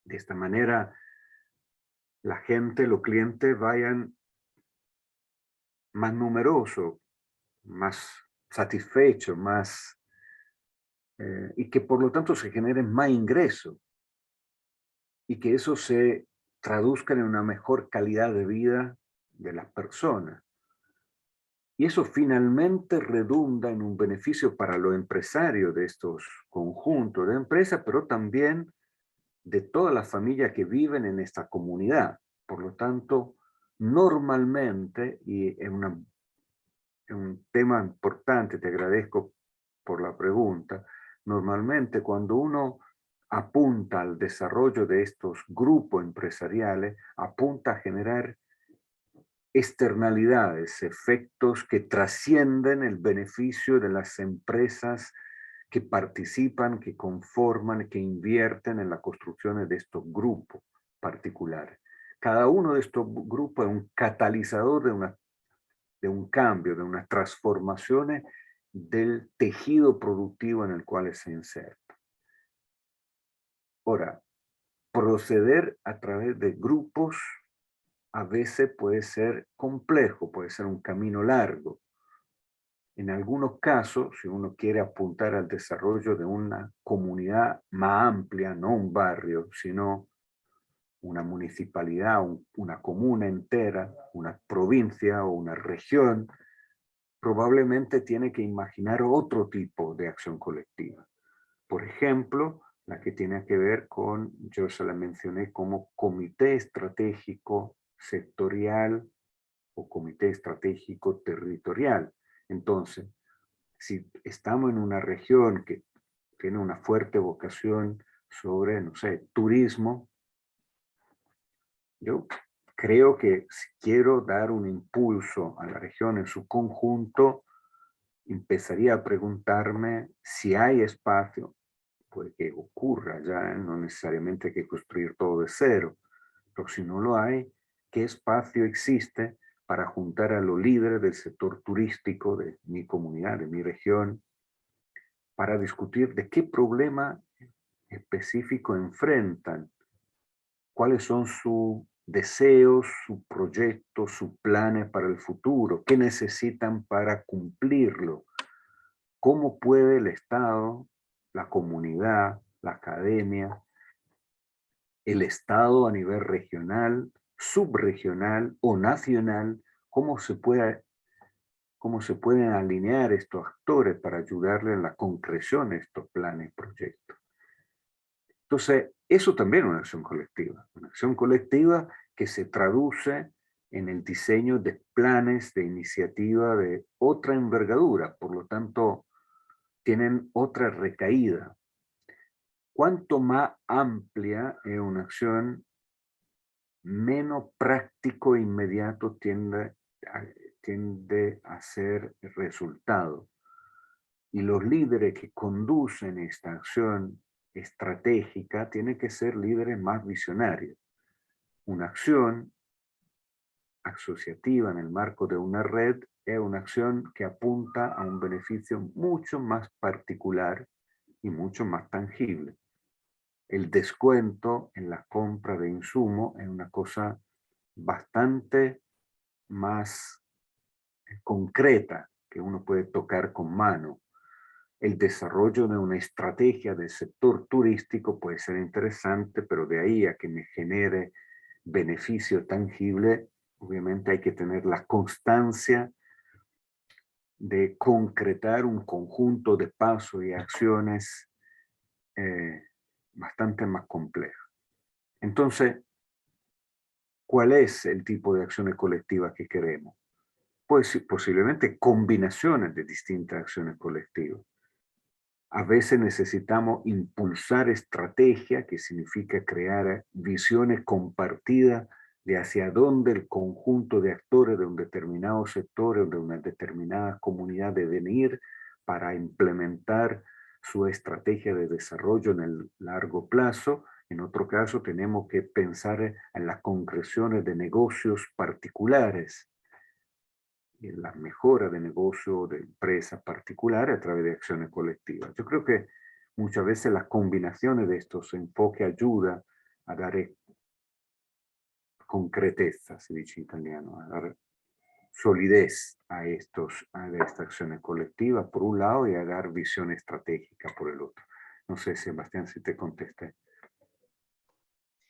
De esta manera, la gente, los clientes vayan más numerosos, más satisfechos, más, y que por lo tanto se generen más ingresos y que eso se traduzca en una mejor calidad de vida de las personas. Y eso finalmente redunda en un beneficio para los empresarios de estos conjuntos de empresas, pero también de todas las familias que viven en esta comunidad. Por lo tanto, normalmente, y es un tema importante, te agradezco por la pregunta, normalmente cuando uno apunta al desarrollo de estos grupos empresariales, apunta a generar externalidades, efectos que trascienden el beneficio de las empresas que participan, que conforman, que invierten en la construcción de estos grupos particulares. Cada uno de estos grupos es un catalizador de un cambio, de unas transformaciones del tejido productivo en el cual se inserta. Ahora, proceder a través de grupos a veces puede ser complejo, puede ser un camino largo. En algunos casos, si uno quiere apuntar al desarrollo de una comunidad más amplia, no un barrio, sino una municipalidad, una comuna entera, una provincia o una región, probablemente tiene que imaginar otro tipo de acción colectiva. Por ejemplo, la que tiene que ver con, yo se la mencioné como comité estratégico sectorial o comité estratégico territorial. Entonces, si estamos en una región que tiene una fuerte vocación sobre, no sé, turismo, yo creo que si quiero dar un impulso a la región en su conjunto, empezaría a preguntarme si hay espacio, puede que ocurra ya, no necesariamente hay que construir todo de cero, pero si no lo hay, ¿qué espacio existe para juntar a los líderes del sector turístico de mi comunidad, de mi región, para discutir de qué problema específico enfrentan cuáles son sus deseos, sus proyectos, sus planes para el futuro, qué necesitan para cumplirlo, cómo puede el Estado, la comunidad, la academia, el Estado a nivel regional, subregional o nacional, cómo se pueden alinear estos actores para ayudarle en la concreción de estos planes y proyectos. Entonces, eso también es una acción colectiva que se traduce en el diseño de planes de iniciativa de otra envergadura, por lo tanto, tienen otra recaída. Cuanto más amplia es una acción, menos práctico e inmediato tiende a ser el resultado. Y los líderes que conducen esta acción estratégica tienen que ser líderes más visionarios. Una acción asociativa en el marco de una red es una acción que apunta a un beneficio mucho más particular y mucho más tangible. El descuento en la compra de insumos es una cosa bastante más concreta que uno puede tocar con mano. El desarrollo de una estrategia del sector turístico puede ser interesante, pero de ahí a que me genere beneficio tangible, obviamente hay que tener la constancia de concretar un conjunto de pasos y acciones bastante más complejo. Entonces, ¿cuál es el tipo de acciones colectivas que queremos? Pues posiblemente combinaciones de distintas acciones colectivas. A veces necesitamos impulsar estrategia, que significa crear visiones compartidas de hacia dónde el conjunto de actores de un determinado sector o de una determinada comunidad deben ir para implementar su estrategia de desarrollo en el largo plazo. En otro caso, tenemos que pensar en las concreciones de negocios particulares, en la mejora de negocio de empresas particulares a través de acciones colectivas. Yo creo que muchas veces las combinaciones de estos enfoques ayudan a dar concretezza, si dice in italiano, a dar solidez a estas acciones colectivas por un lado y a dar visión estratégica por el otro. No sé, Sebastián, si te contesté.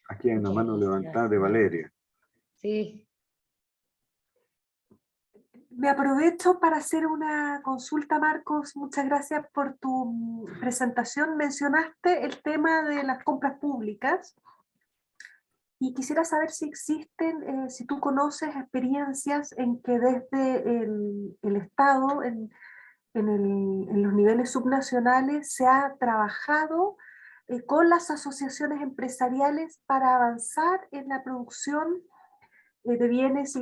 Aquí hay una Muchas mano gracias. levantada de Valeria. Sí. Me aprovecho para hacer una consulta, Marcos. Muchas gracias por tu presentación. Mencionaste el tema de las compras públicas y quisiera saber si existen, si tú conoces experiencias en que desde el Estado, en los niveles subnacionales, se ha trabajado con las asociaciones empresariales para avanzar en la producción de bienes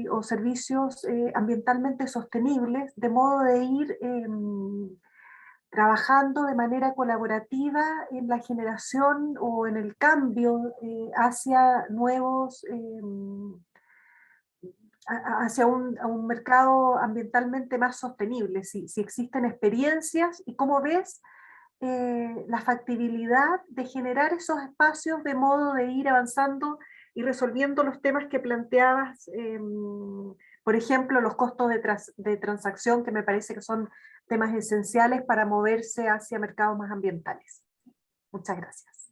o servicios ambientalmente sostenibles, de modo de ir trabajando de manera colaborativa en la generación o en el cambio hacia nuevos, hacia a un mercado ambientalmente más sostenible. Si existen experiencias y cómo ves la factibilidad de generar esos espacios de modo de ir avanzando y resolviendo los temas que planteabas, por ejemplo, los costos de transacción, que me parece que son temas esenciales para moverse hacia mercados más ambientales. Muchas gracias.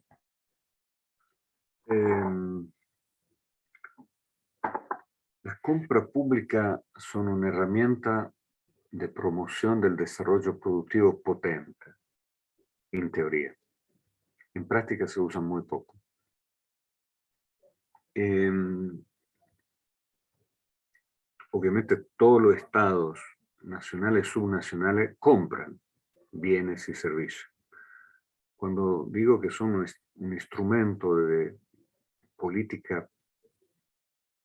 Las compras públicas son una herramienta de promoción del desarrollo productivo potente, en teoría. En práctica se usan muy poco. Obviamente todos los estados nacionales, subnacionales, compran bienes y servicios. Cuando digo que son un instrumento de política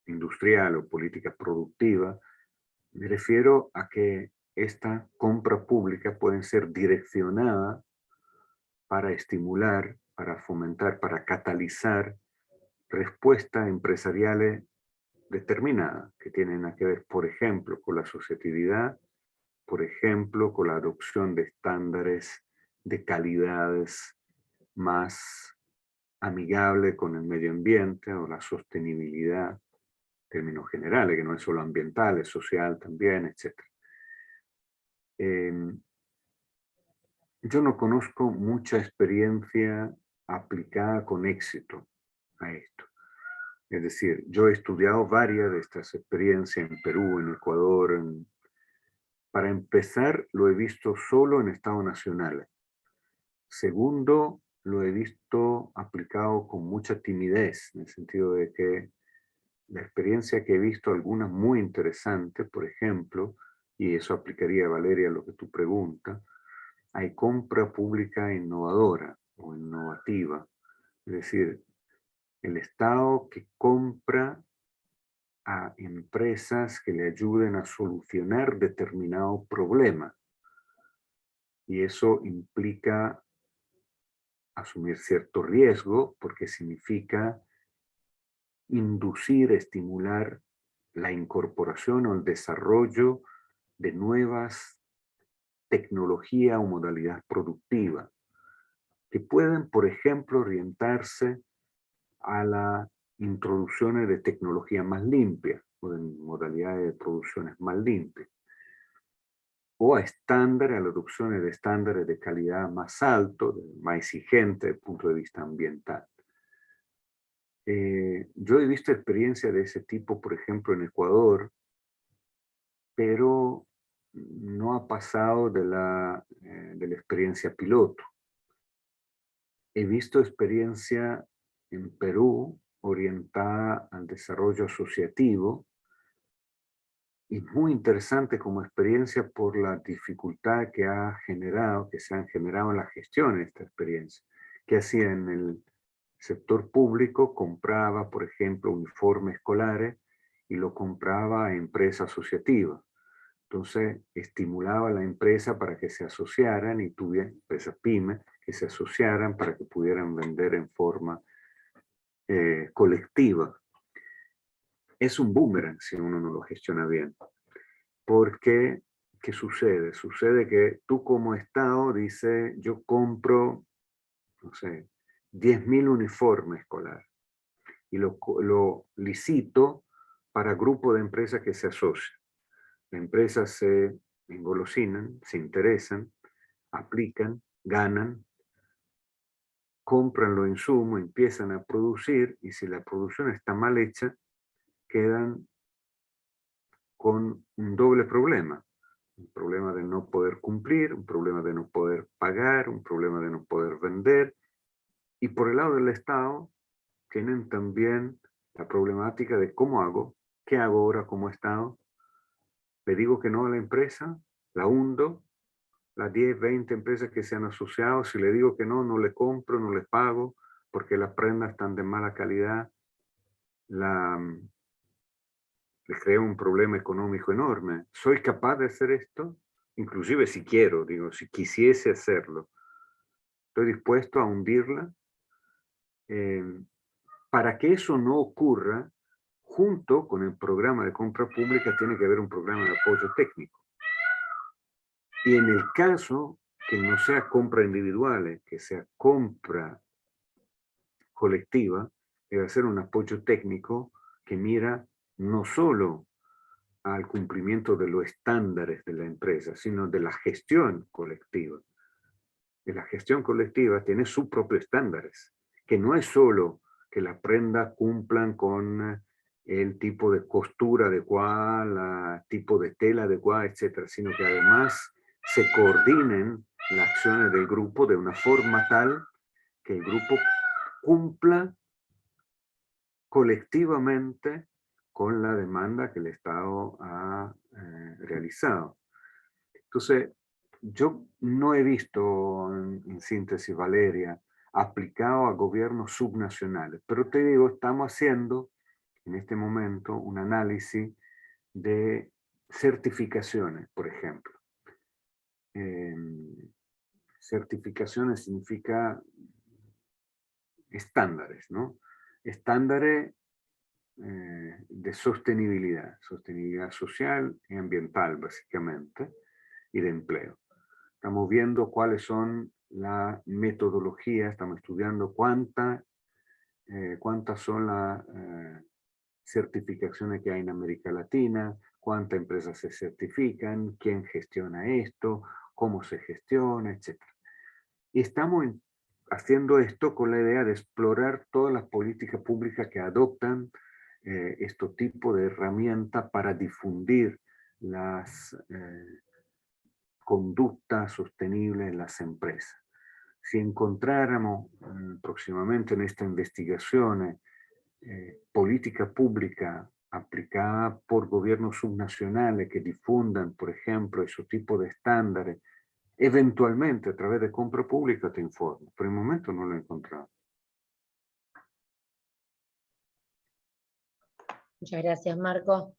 industrial o política productiva, me refiero a que esta compra pública puede ser direccionada para estimular, para fomentar, para catalizar respuestas empresariales determinadas que tienen que ver, por ejemplo, con la asociatividad, por ejemplo, con la adopción de estándares de calidades más amigable con el medio ambiente o la sostenibilidad, en términos generales, que no es solo ambiental, es social también, etc. Yo no conozco mucha experiencia aplicada con éxito a esto. Es decir, yo he estudiado varias de estas experiencias en Perú, en Ecuador. Para empezar, lo he visto solo en estados nacionales. Segundo, lo he visto aplicado con mucha timidez, en el sentido de que la experiencia que he visto, algunas muy interesantes, por ejemplo, y eso aplicaría, Valeria, a lo que tú preguntas, hay compra pública innovadora o innovativa. Es decir, el Estado que compra a empresas que le ayuden a solucionar determinado problema. Y eso implica asumir cierto riesgo, porque significa inducir, estimular la incorporación o el desarrollo de nuevas tecnologías o modalidades productivas, que pueden, por ejemplo, orientarse a la introducciones de tecnología más limpia o de modalidades de producciones más limpias, o a estándares, a la adopción de estándares de calidad más alto, más exigente desde el punto de vista ambiental. Yo he visto experiencias de ese tipo, por ejemplo, en Ecuador, pero no ha pasado de la experiencia piloto. He visto experiencia en Perú orientada al desarrollo asociativo, y muy interesante como experiencia por la dificultad que se han generado en la gestión de esta experiencia. Que hacía en el sector público, compraba, por ejemplo, uniformes escolares y lo compraba a empresas asociativas. Entonces, estimulaba a la empresa para que se asociaran y tuvieran, empresas pymes, que se asociaran para que pudieran vender en forma colectiva. Es un boomerang si uno no lo gestiona bien. Porque, ¿qué sucede? Sucede que tú como Estado dices, yo compro, no sé, 10.000 uniformes escolares y lo licito para grupos de empresas que se asocian. Las empresas se engolosinan, se interesan, aplican, ganan, compran los insumos, empiezan a producir, y si la producción está mal hecha, quedan con un doble problema. Un problema de no poder cumplir, un problema de no poder pagar, un problema de no poder vender. Y por el lado del Estado, tienen también la problemática de cómo hago, qué hago ahora como Estado. Le digo que no a la empresa, la hundo, las 10, 20 empresas que se han asociado, si le digo que no, no le compro, no les pago, porque las prendas están de mala calidad, les crea un problema económico enorme. ¿Soy capaz de hacer esto? Inclusive si quiero, digo, si quisiese hacerlo, estoy dispuesto a hundirla. Para que eso no ocurra, junto con el programa de compra pública tiene que haber un programa de apoyo técnico. Y en el caso que no sea compra individual, que sea compra colectiva, debe ser un apoyo técnico que mira no solo al cumplimiento de los estándares de la empresa, sino de la gestión colectiva. Y la gestión colectiva tiene sus propios estándares, que no es solo que las prendas cumplan con el tipo de costura adecuada, el tipo de tela adecuada, etcétera, sino que además se coordinen las acciones del grupo de una forma tal que el grupo cumpla colectivamente con la demanda que el Estado ha realizado. Entonces, yo no he visto, en síntesis, Valeria, aplicado a gobiernos subnacionales, pero te digo, estamos haciendo en este momento un análisis de certificaciones, por ejemplo. Certificaciones significa estándares, ¿no? Estándares de sostenibilidad social y ambiental, básicamente, y de empleo. Estamos viendo cuáles son la metodología, estamos estudiando cuánta cuántas son las certificaciones que hay en América Latina, cuántas empresas se certifican, quién gestiona esto, cómo se gestiona, etc. Y estamos haciendo esto con la idea de explorar todas las políticas públicas que adoptan este tipo de herramientas para difundir las conductas sostenibles en las empresas. Si encontráramos próximamente en esta investigación política pública aplicada por gobiernos subnacionales que difundan, por ejemplo, ese tipo de estándares, eventualmente a través de compra pública te informo. Por el momento no lo he encontrado. Muchas gracias, Marco.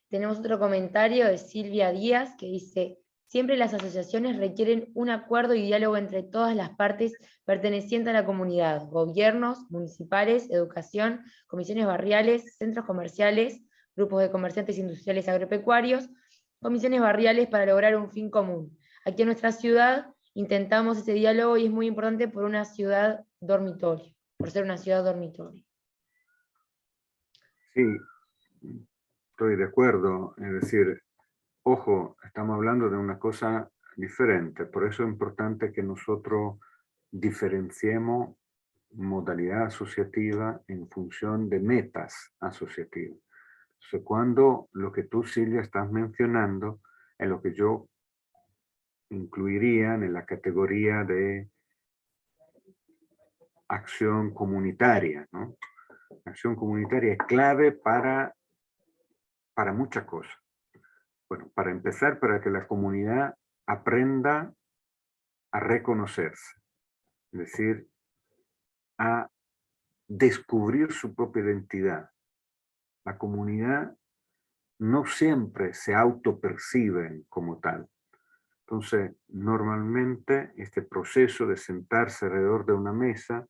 Tenemos otro comentario de Silvia Díaz que dice: siempre las asociaciones requieren un acuerdo y diálogo entre todas las partes pertenecientes a la comunidad, gobiernos, municipales, educación, comisiones barriales, centros comerciales, grupos de comerciantes industriales agropecuarios, comisiones barriales para lograr un fin común. Aquí en nuestra ciudad intentamos ese diálogo y es muy importante por una ciudad dormitorio, por ser una ciudad dormitorio. Sí, estoy de acuerdo. Es decir, ojo, estamos hablando de una cosa diferente. Por eso es importante que nosotros diferenciemos modalidad asociativa en función de metas asociativas. Entonces, cuando lo que tú, Silvia, estás mencionando es lo que yo incluiría en la categoría de acción comunitaria, ¿no? Acción comunitaria es clave para muchas cosas. Bueno, para empezar, para que la comunidad aprenda a reconocerse, es decir, a descubrir su propia identidad. La comunidad no siempre se autopercibe como tal. Entonces, normalmente este proceso de sentarse alrededor de una mesa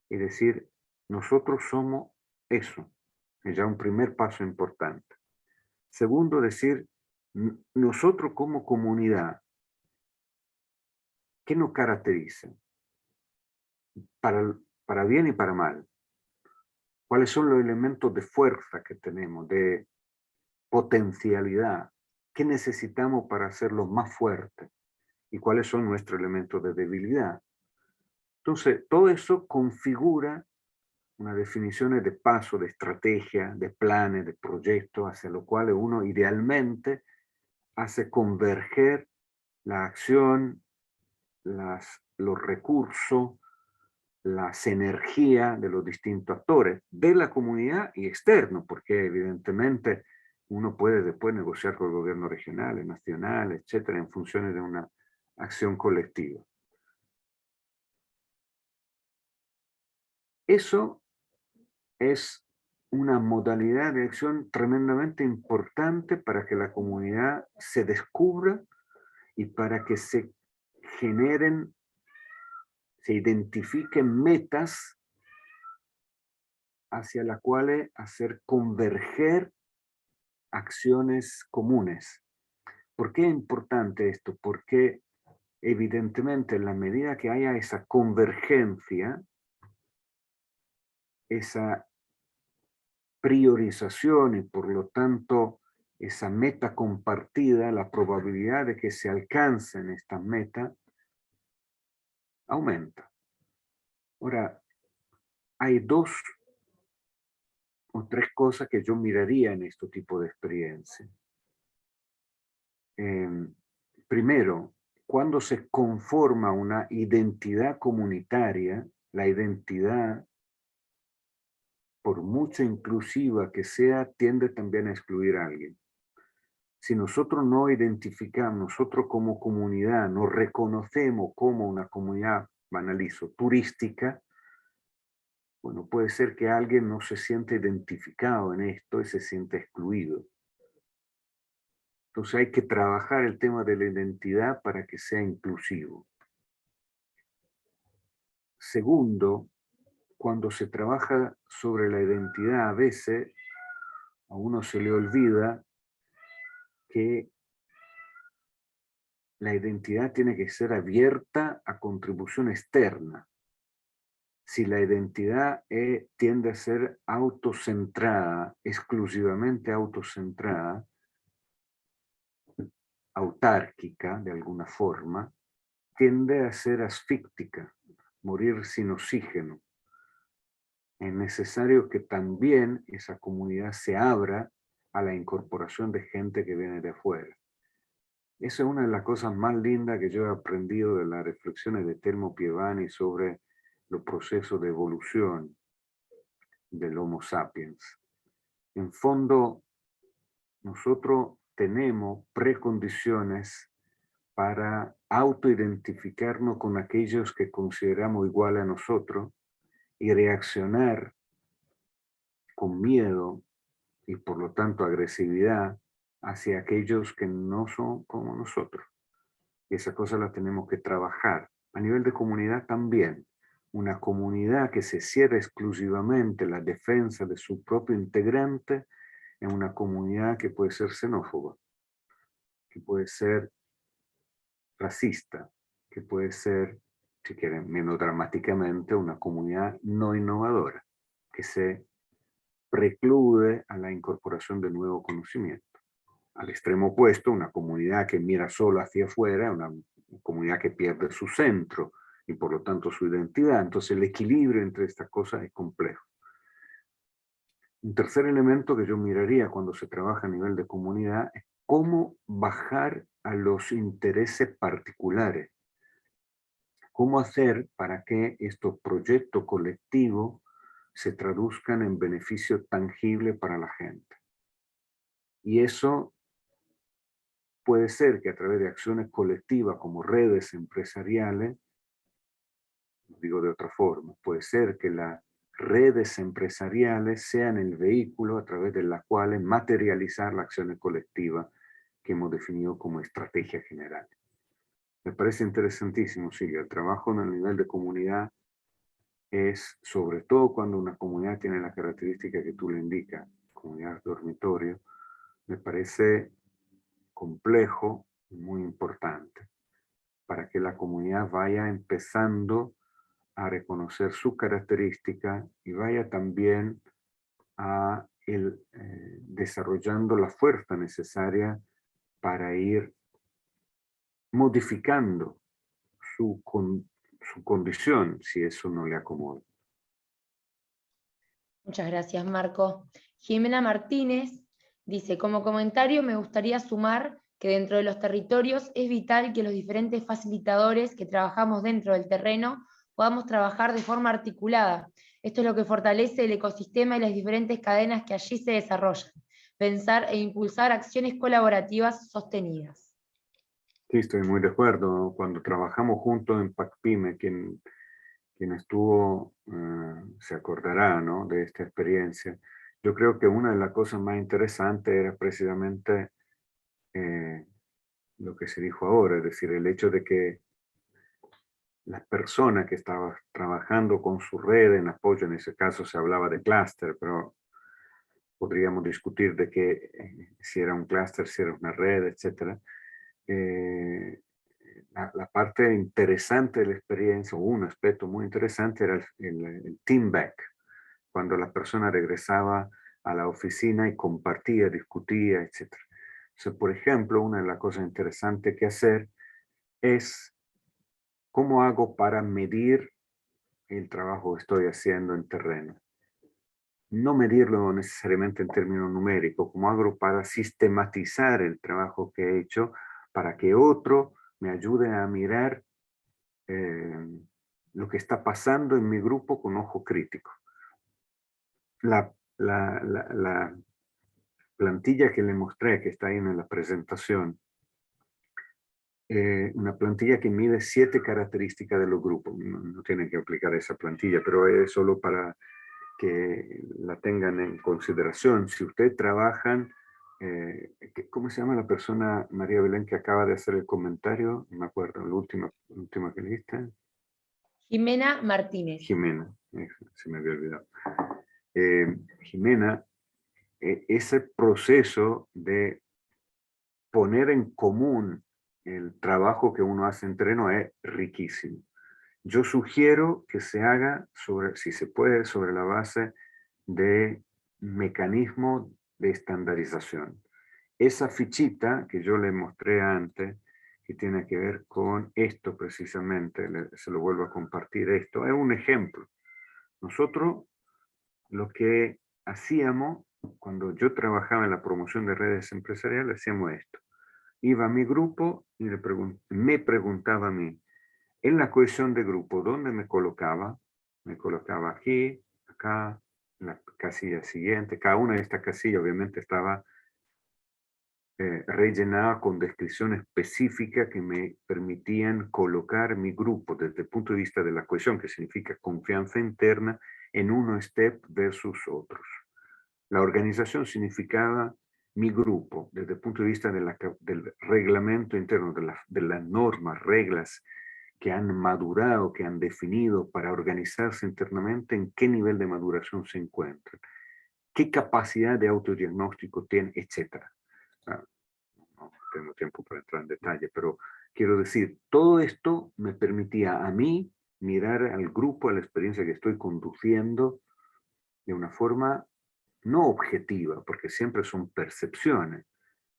y decir, nosotros somos eso, es ya un primer paso importante. Segundo, decir, nosotros como comunidad, ¿qué nos caracteriza? Para bien y para mal. ¿Cuáles son los elementos de fuerza que tenemos, de potencialidad? ¿Qué necesitamos para hacerlo más fuerte? ¿Y cuáles son nuestros elementos de debilidad? Entonces, todo eso configura unas definiciones de paso, de estrategia, de planes, de proyectos, hacia lo cual uno idealmente hace converger la acción, los recursos, las energías de los distintos actores, de la comunidad y externos, porque evidentemente uno puede después negociar con el gobierno regional, nacional, etcétera, en función de una acción colectiva. Eso es una modalidad de acción tremendamente importante para que la comunidad se descubra y para que se generen, se identifiquen metas hacia las cuales hacer converger acciones comunes. ¿Por qué es importante esto? Porque evidentemente en la medida que haya esa convergencia, esa priorización y por lo tanto esa meta compartida, la probabilidad de que se alcancen estas metas aumenta. Ahora, hay dos o tres cosas que yo miraría en este tipo de experiencia. Primero, cuando se conforma una identidad comunitaria, la identidad, por mucho inclusiva que sea, tiende también a excluir a alguien. Si nosotros no identificamos, nosotros como comunidad, nos reconocemos como una comunidad, banalizo, turística, bueno, puede ser que alguien no se siente identificado en esto y se siente excluido. Entonces hay que trabajar el tema de la identidad para que sea inclusivo. Segundo, cuando se trabaja sobre la identidad, a veces a uno se le olvida que la identidad tiene que ser abierta a contribución externa. si la identidad tiende a ser autocentrada, exclusivamente autocentrada, autárquica de alguna forma, tiende a ser asfíctica, morir sin oxígeno. Es necesario que también esa comunidad se abra a la incorporación de gente que viene de afuera. Esa es una de las cosas más lindas que yo he aprendido de las reflexiones de Telmo Pievani sobre los procesos de evolución del Homo sapiens. En fondo, nosotros tenemos precondiciones para autoidentificarnos con aquellos que consideramos igual a nosotros y reaccionar con miedo y por lo tanto agresividad hacia aquellos que no son como nosotros. Y esa cosa la tenemos que trabajar. A nivel de comunidad también. Una comunidad que se cierra exclusivamente la defensa de su propio integrante es una comunidad que puede ser xenófoba, que puede ser racista, que puede ser, si quieren, menos dramáticamente, una comunidad no innovadora, que se preclude a la incorporación de nuevo conocimiento. Al extremo opuesto, una comunidad que mira solo hacia afuera, una comunidad que pierde su centro y por lo tanto su identidad. Entonces el equilibrio entre estas cosas es complejo. Un tercer elemento que yo miraría cuando se trabaja a nivel de comunidad es cómo bajar a los intereses particulares. Cómo hacer para que estos proyectos colectivos se traduzcan en beneficio tangible para la gente. Y eso puede ser que a través de acciones colectivas como redes empresariales, lo digo de otra forma, puede ser que las redes empresariales sean el vehículo a través de las cuales materializar las acciones colectivas que hemos definido como estrategia general. Me parece interesantísimo, sí, el trabajo en el nivel de comunidad es, sobre todo cuando una comunidad tiene la característica que tú le indicas, comunidad dormitorio, me parece complejo y muy importante para que la comunidad vaya empezando a reconocer su característica y vaya también a desarrollando la fuerza necesaria para ir modificando su condición si eso no le acomoda. Muchas gracias, Marco. Jimena Martínez dice, como comentario me gustaría sumar que dentro de los territorios es vital que los diferentes facilitadores que trabajamos dentro del terreno podamos trabajar de forma articulada. Esto es lo que fortalece el ecosistema y las diferentes cadenas que allí se desarrollan. Pensar e impulsar acciones colaborativas sostenidas. Sí, estoy muy de acuerdo. Cuando trabajamos juntos en PACPYME, quien estuvo se acordará, ¿no?, de esta experiencia. Yo creo que una de las cosas más interesantes era precisamente lo que se dijo ahora, es decir, el hecho de que las personas que estaban trabajando con su red en apoyo, en ese caso se hablaba de clúster, pero podríamos discutir de que si era un clúster, si era una red, etc. La parte interesante de la experiencia, o un aspecto muy interesante, era el team back, cuando la persona regresaba a la oficina y compartía, discutía, etc. Entonces, por ejemplo, una de las cosas interesantes que hacer es cómo hago para medir el trabajo que estoy haciendo en terreno. No medirlo necesariamente en términos numéricos, cómo hago para sistematizar el trabajo que he hecho para que otro me ayude a mirar lo que está pasando en mi grupo con ojo crítico. La plantilla que le mostré, que está ahí en la presentación, una plantilla que mide 7 características de los grupos. No tienen que aplicar esa plantilla, pero es solo para que la tengan en consideración. Si ustedes trabajan, ¿cómo se llama la persona, María Belén, que acaba de hacer el comentario? No me acuerdo, la última que leíste. Jimena Martínez. Jimena, se me había olvidado. Jimena, ese proceso de poner en común el trabajo que uno hace en terreno es riquísimo. Yo sugiero que se haga, si se puede, sobre la base de mecanismo de estandarización. Esa fichita que yo le mostré antes, que tiene que ver con esto precisamente, se lo vuelvo a compartir esto, es un ejemplo. Nosotros lo que hacíamos, cuando yo trabajaba en la promoción de redes empresariales, hacíamos esto. Iba a mi grupo y me preguntaba a mí, en la cohesión de grupo, ¿dónde me colocaba? Me colocaba aquí, acá, en la casilla siguiente. Cada una de estas casillas obviamente estaba rellenada con descripciones específicas que me permitían colocar mi grupo desde el punto de vista de la cohesión, que significa confianza interna, en uno step versus otros. La organización significaba mi grupo desde el punto de vista del reglamento interno, de las normas, reglas que han madurado, que han definido para organizarse internamente, en qué nivel de maduración se encuentran, qué capacidad de autodiagnóstico tienen, etc. No tengo tiempo para entrar en detalle, pero quiero decir, todo esto me permitía a mí mirar al grupo, a la experiencia que estoy conduciendo, de una forma no objetiva, porque siempre son percepciones,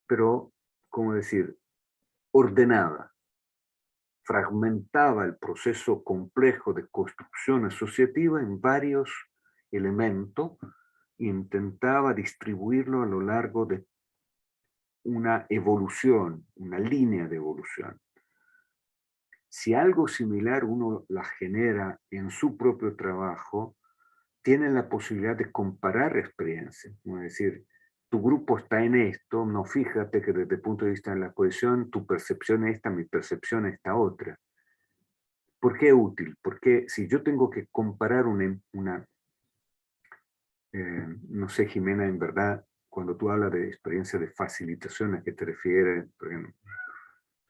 pero, como decir, ordenada. Fragmentaba el proceso complejo de construcción asociativa en varios elementos e intentaba distribuirlo a lo largo de una evolución, una línea de evolución. Si algo similar uno la genera en su propio trabajo, tienen la posibilidad de comparar experiencias. Es decir, tu grupo está en esto, no, fíjate que desde el punto de vista de la cohesión, tu percepción es esta, mi percepción es esta otra. ¿Por qué es útil? Porque si yo tengo que comparar no sé, Jimena, en verdad, cuando tú hablas de experiencia de facilitación, ¿a qué te refieres? Porque,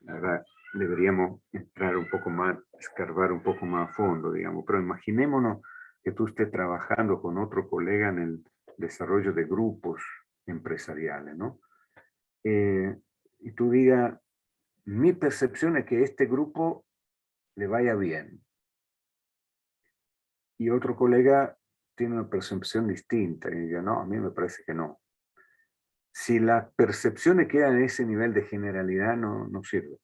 la verdad, deberíamos entrar un poco más, escarbar un poco más a fondo, digamos, pero imaginémonos que tú estés trabajando con otro colega en el desarrollo de grupos empresariales, ¿no? Y tú digas, mi percepción es que este grupo le vaya bien. Y otro colega tiene una percepción distinta y diga, no, a mí me parece que no. Si las percepciones quedan en ese nivel de generalidad, no sirve.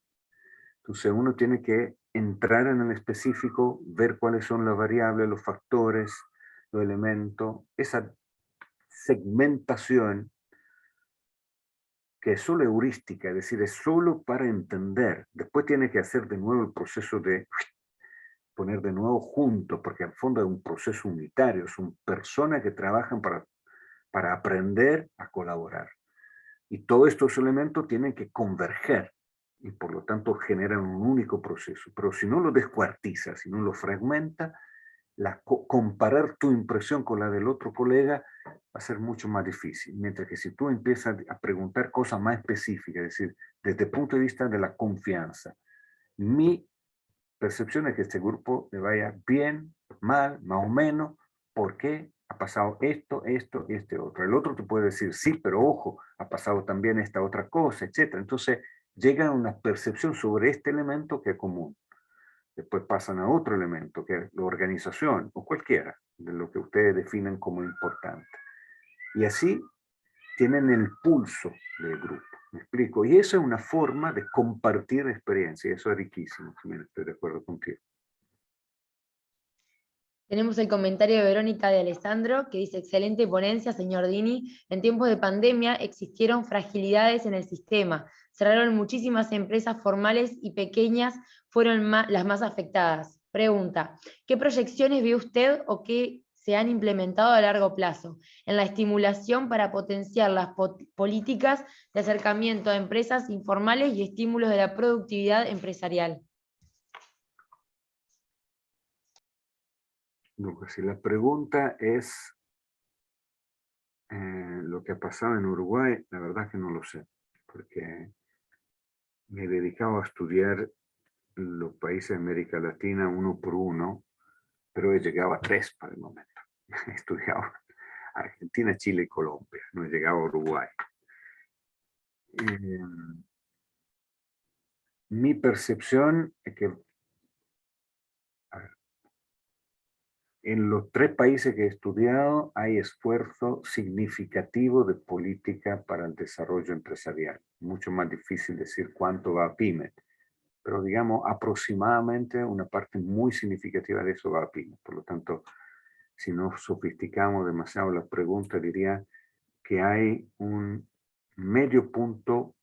Entonces uno tiene que entrar en el específico, ver cuáles son las variables, los factores, los elementos, esa segmentación que es solo heurística, es decir, es solo para entender. Después tiene que hacer de nuevo el proceso de poner de nuevo juntos, porque en fondo es un proceso unitario, son personas que trabajan para aprender a colaborar. Y todos estos elementos tienen que converger y por lo tanto generan un único proceso. Pero si no lo descuartiza, si no lo fragmenta, comparar tu impresión con la del otro colega va a ser mucho más difícil. Mientras que si tú empiezas a preguntar cosas más específicas, es decir, desde el punto de vista de la confianza, mi percepción es que este grupo le vaya bien, mal, más o menos, ¿por qué? Ha pasado esto, esto, este otro. El otro te puede decir, sí, pero ojo, ha pasado también esta otra cosa, etc. Entonces, llegan a una percepción sobre este elemento que es común. Después pasan a otro elemento, que es la organización, o cualquiera, de lo que ustedes definen como importante. Y así tienen el pulso del grupo. ¿Me explico? Y eso es una forma de compartir experiencia, y eso es riquísimo, también estoy de acuerdo contigo. Tenemos el comentario de Verónica de Alessandro, que dice, excelente ponencia, señor Dini. En tiempos de pandemia existieron fragilidades en el sistema. Cerraron muchísimas empresas formales y pequeñas fueron las más afectadas. Pregunta, ¿qué proyecciones ve usted o qué se han implementado a largo plazo en la estimulación para potenciar las políticas de acercamiento a empresas informales y estímulos de la productividad empresarial? Lucas, si la pregunta es lo que ha pasado en Uruguay, la verdad que no lo sé, porque me he dedicado a estudiar los países de América Latina uno por uno, pero he llegado a 3 para el momento. He estudiado Argentina, Chile y Colombia, no he llegado a Uruguay. Mi percepción es que en los 3 países que he estudiado hay esfuerzo significativo de política para el desarrollo empresarial. Mucho más difícil decir cuánto va a PYME, pero digamos aproximadamente una parte muy significativa de eso va a PYME. Por lo tanto, si no sofisticamos demasiado la pregunta, diría que hay un medio punto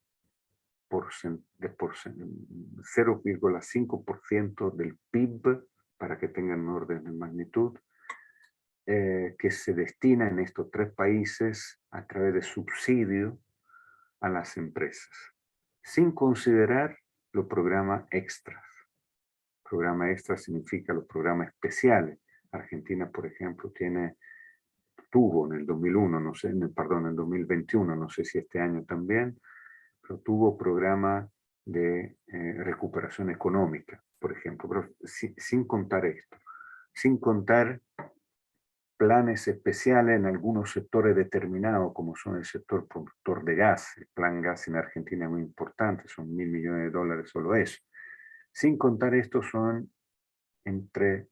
de 0,5% del PIB, para que tengan un orden de magnitud, que se destina en estos 3 países a través de subsidio a las empresas, sin considerar los programas extras. Programa extra significa los programas especiales. Argentina, por ejemplo, tuvo en el 2001, no sé, perdón, en el 2021, no sé si este año también, pero tuvo programa de recuperación económica, por ejemplo, pero sin contar esto, sin contar planes especiales en algunos sectores determinados, como son el sector productor de gas. El plan gas en Argentina es muy importante, son $1.000 millones solo eso. Sin contar esto, son entre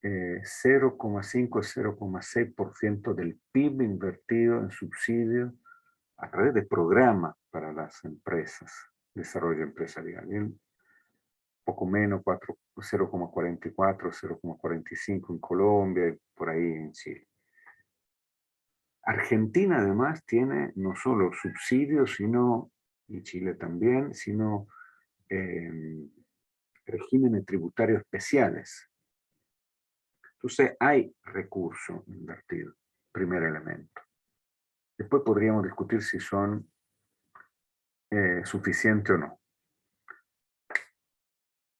0,5 y 0,6% del PIB invertido en subsidios a través de programas para las empresas, desarrollo empresarial. Y poco menos, 0,44, 0,45 en Colombia y por ahí en Chile. Argentina además tiene no solo subsidios, y Chile también, sino regímenes tributarios especiales. Entonces hay recursos invertidos, primer elemento. Después podríamos discutir si son suficientes o no.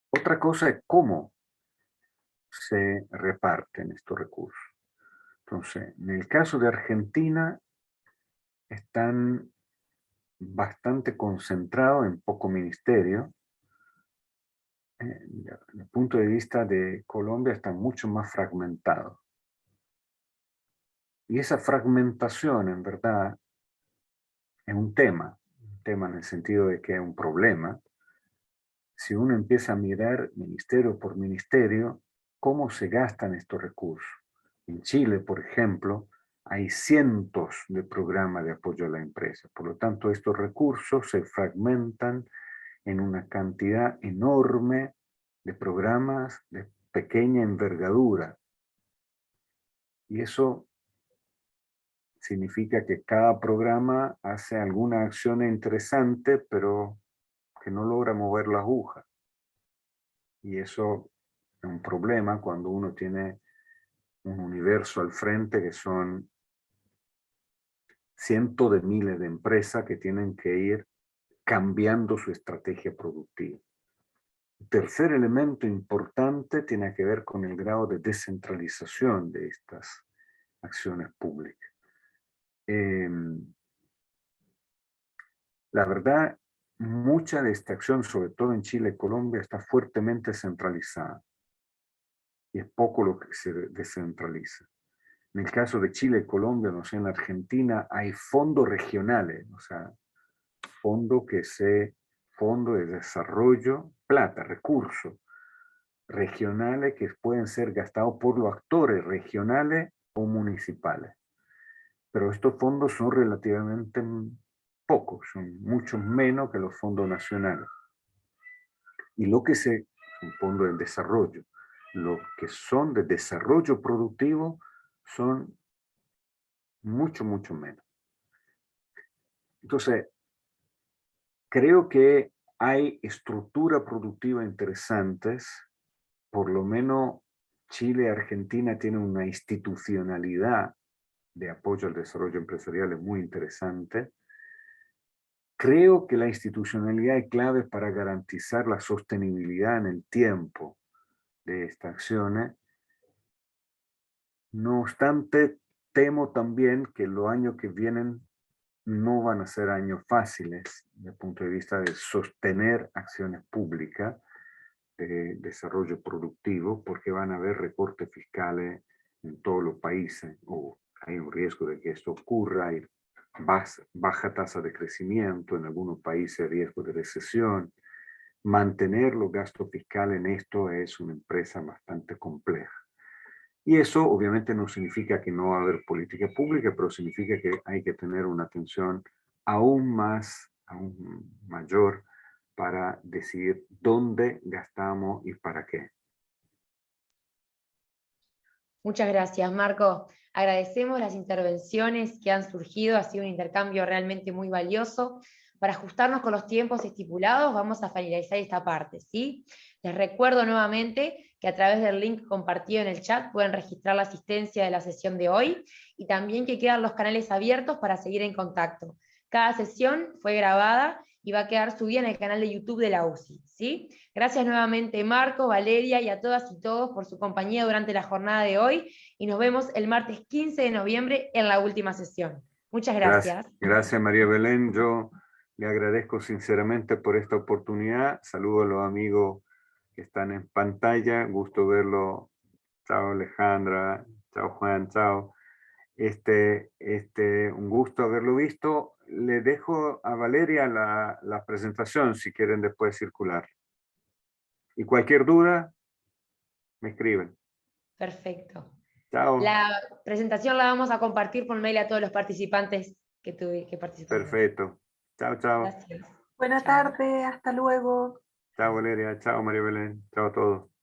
Otra cosa es cómo se reparten estos recursos. Entonces, en el caso de Argentina, están bastante concentrados en poco ministerio. Desde el punto de vista de Colombia, están mucho más fragmentados. Y esa fragmentación, en verdad, es un tema en el sentido de que es un problema. Si uno empieza a mirar ministerio por ministerio, cómo se gastan estos recursos. En Chile, por ejemplo, hay cientos de programas de apoyo a la empresa. Por lo tanto, estos recursos se fragmentan en una cantidad enorme de programas de pequeña envergadura. Y eso significa que cada programa hace alguna acción interesante, pero que no logra mover la aguja. Y eso es un problema cuando uno tiene un universo al frente que son cientos de miles de empresas que tienen que ir cambiando su estrategia productiva. El tercer elemento importante tiene que ver con el grado de descentralización de estas acciones públicas. La verdad, mucha de esta acción, sobre todo en Chile y Colombia, está fuertemente centralizada. Y es poco lo que se descentraliza. En el caso de Chile y Colombia, no sé, en Argentina hay fondos regionales, o sea, fondos de desarrollo, plata, recursos regionales que pueden ser gastados por los actores regionales o municipales. Pero estos fondos son relativamente pocos, son mucho menos que los fondos nacionales. Y lo que son fondos de desarrollo, lo que son de desarrollo productivo son mucho menos. Entonces, creo que hay estructuras productivas interesantes, por lo menos Chile y Argentina tienen una institucionalidad de apoyo al desarrollo empresarial muy interesante. Creo que la institucionalidad es clave para garantizar la sostenibilidad en el tiempo de estas acciones. No obstante, temo también que los años que vienen no van a ser años fáciles desde el punto de vista de sostener acciones públicas de desarrollo productivo, porque van a haber recortes fiscales en todos los países, o hay un riesgo de que esto ocurra, hay baja tasa de crecimiento, en algunos países riesgo de recesión. Mantener los gastos fiscales en esto es una empresa bastante compleja. Y eso obviamente no significa que no va a haber política pública, pero significa que hay que tener una atención aún mayor para decidir dónde gastamos y para qué. Muchas gracias, Marco. Agradecemos las intervenciones que han surgido, ha sido un intercambio realmente muy valioso. Para ajustarnos con los tiempos estipulados, vamos a finalizar esta parte, ¿sí? Les recuerdo nuevamente que a través del link compartido en el chat pueden registrar la asistencia de la sesión de hoy y también que quedan los canales abiertos para seguir en contacto. Cada sesión fue grabada y va a quedar subida en el canal de YouTube de la UCI, ¿sí? Gracias nuevamente, Marco, Valeria y a todas y todos por su compañía durante la jornada de hoy y nos vemos el martes 15 de noviembre en la última sesión. Muchas gracias. Gracias, María Belén. Yo le agradezco sinceramente por esta oportunidad. Saludo a los amigos que están en pantalla. Gusto verlo. Chao, Alejandra. Chao, Juan. Chao. Un gusto haberlo visto. Le dejo a Valeria la presentación si quieren después circular. Y cualquier duda, me escriben. Perfecto. Chao. La presentación la vamos a compartir por mail a todos los participantes que participaron. Perfecto. Chao, chao. Gracias. Buenas Chao. tardes, hasta luego. Chao, Valeria. Chao, María Belén. Chao a todos.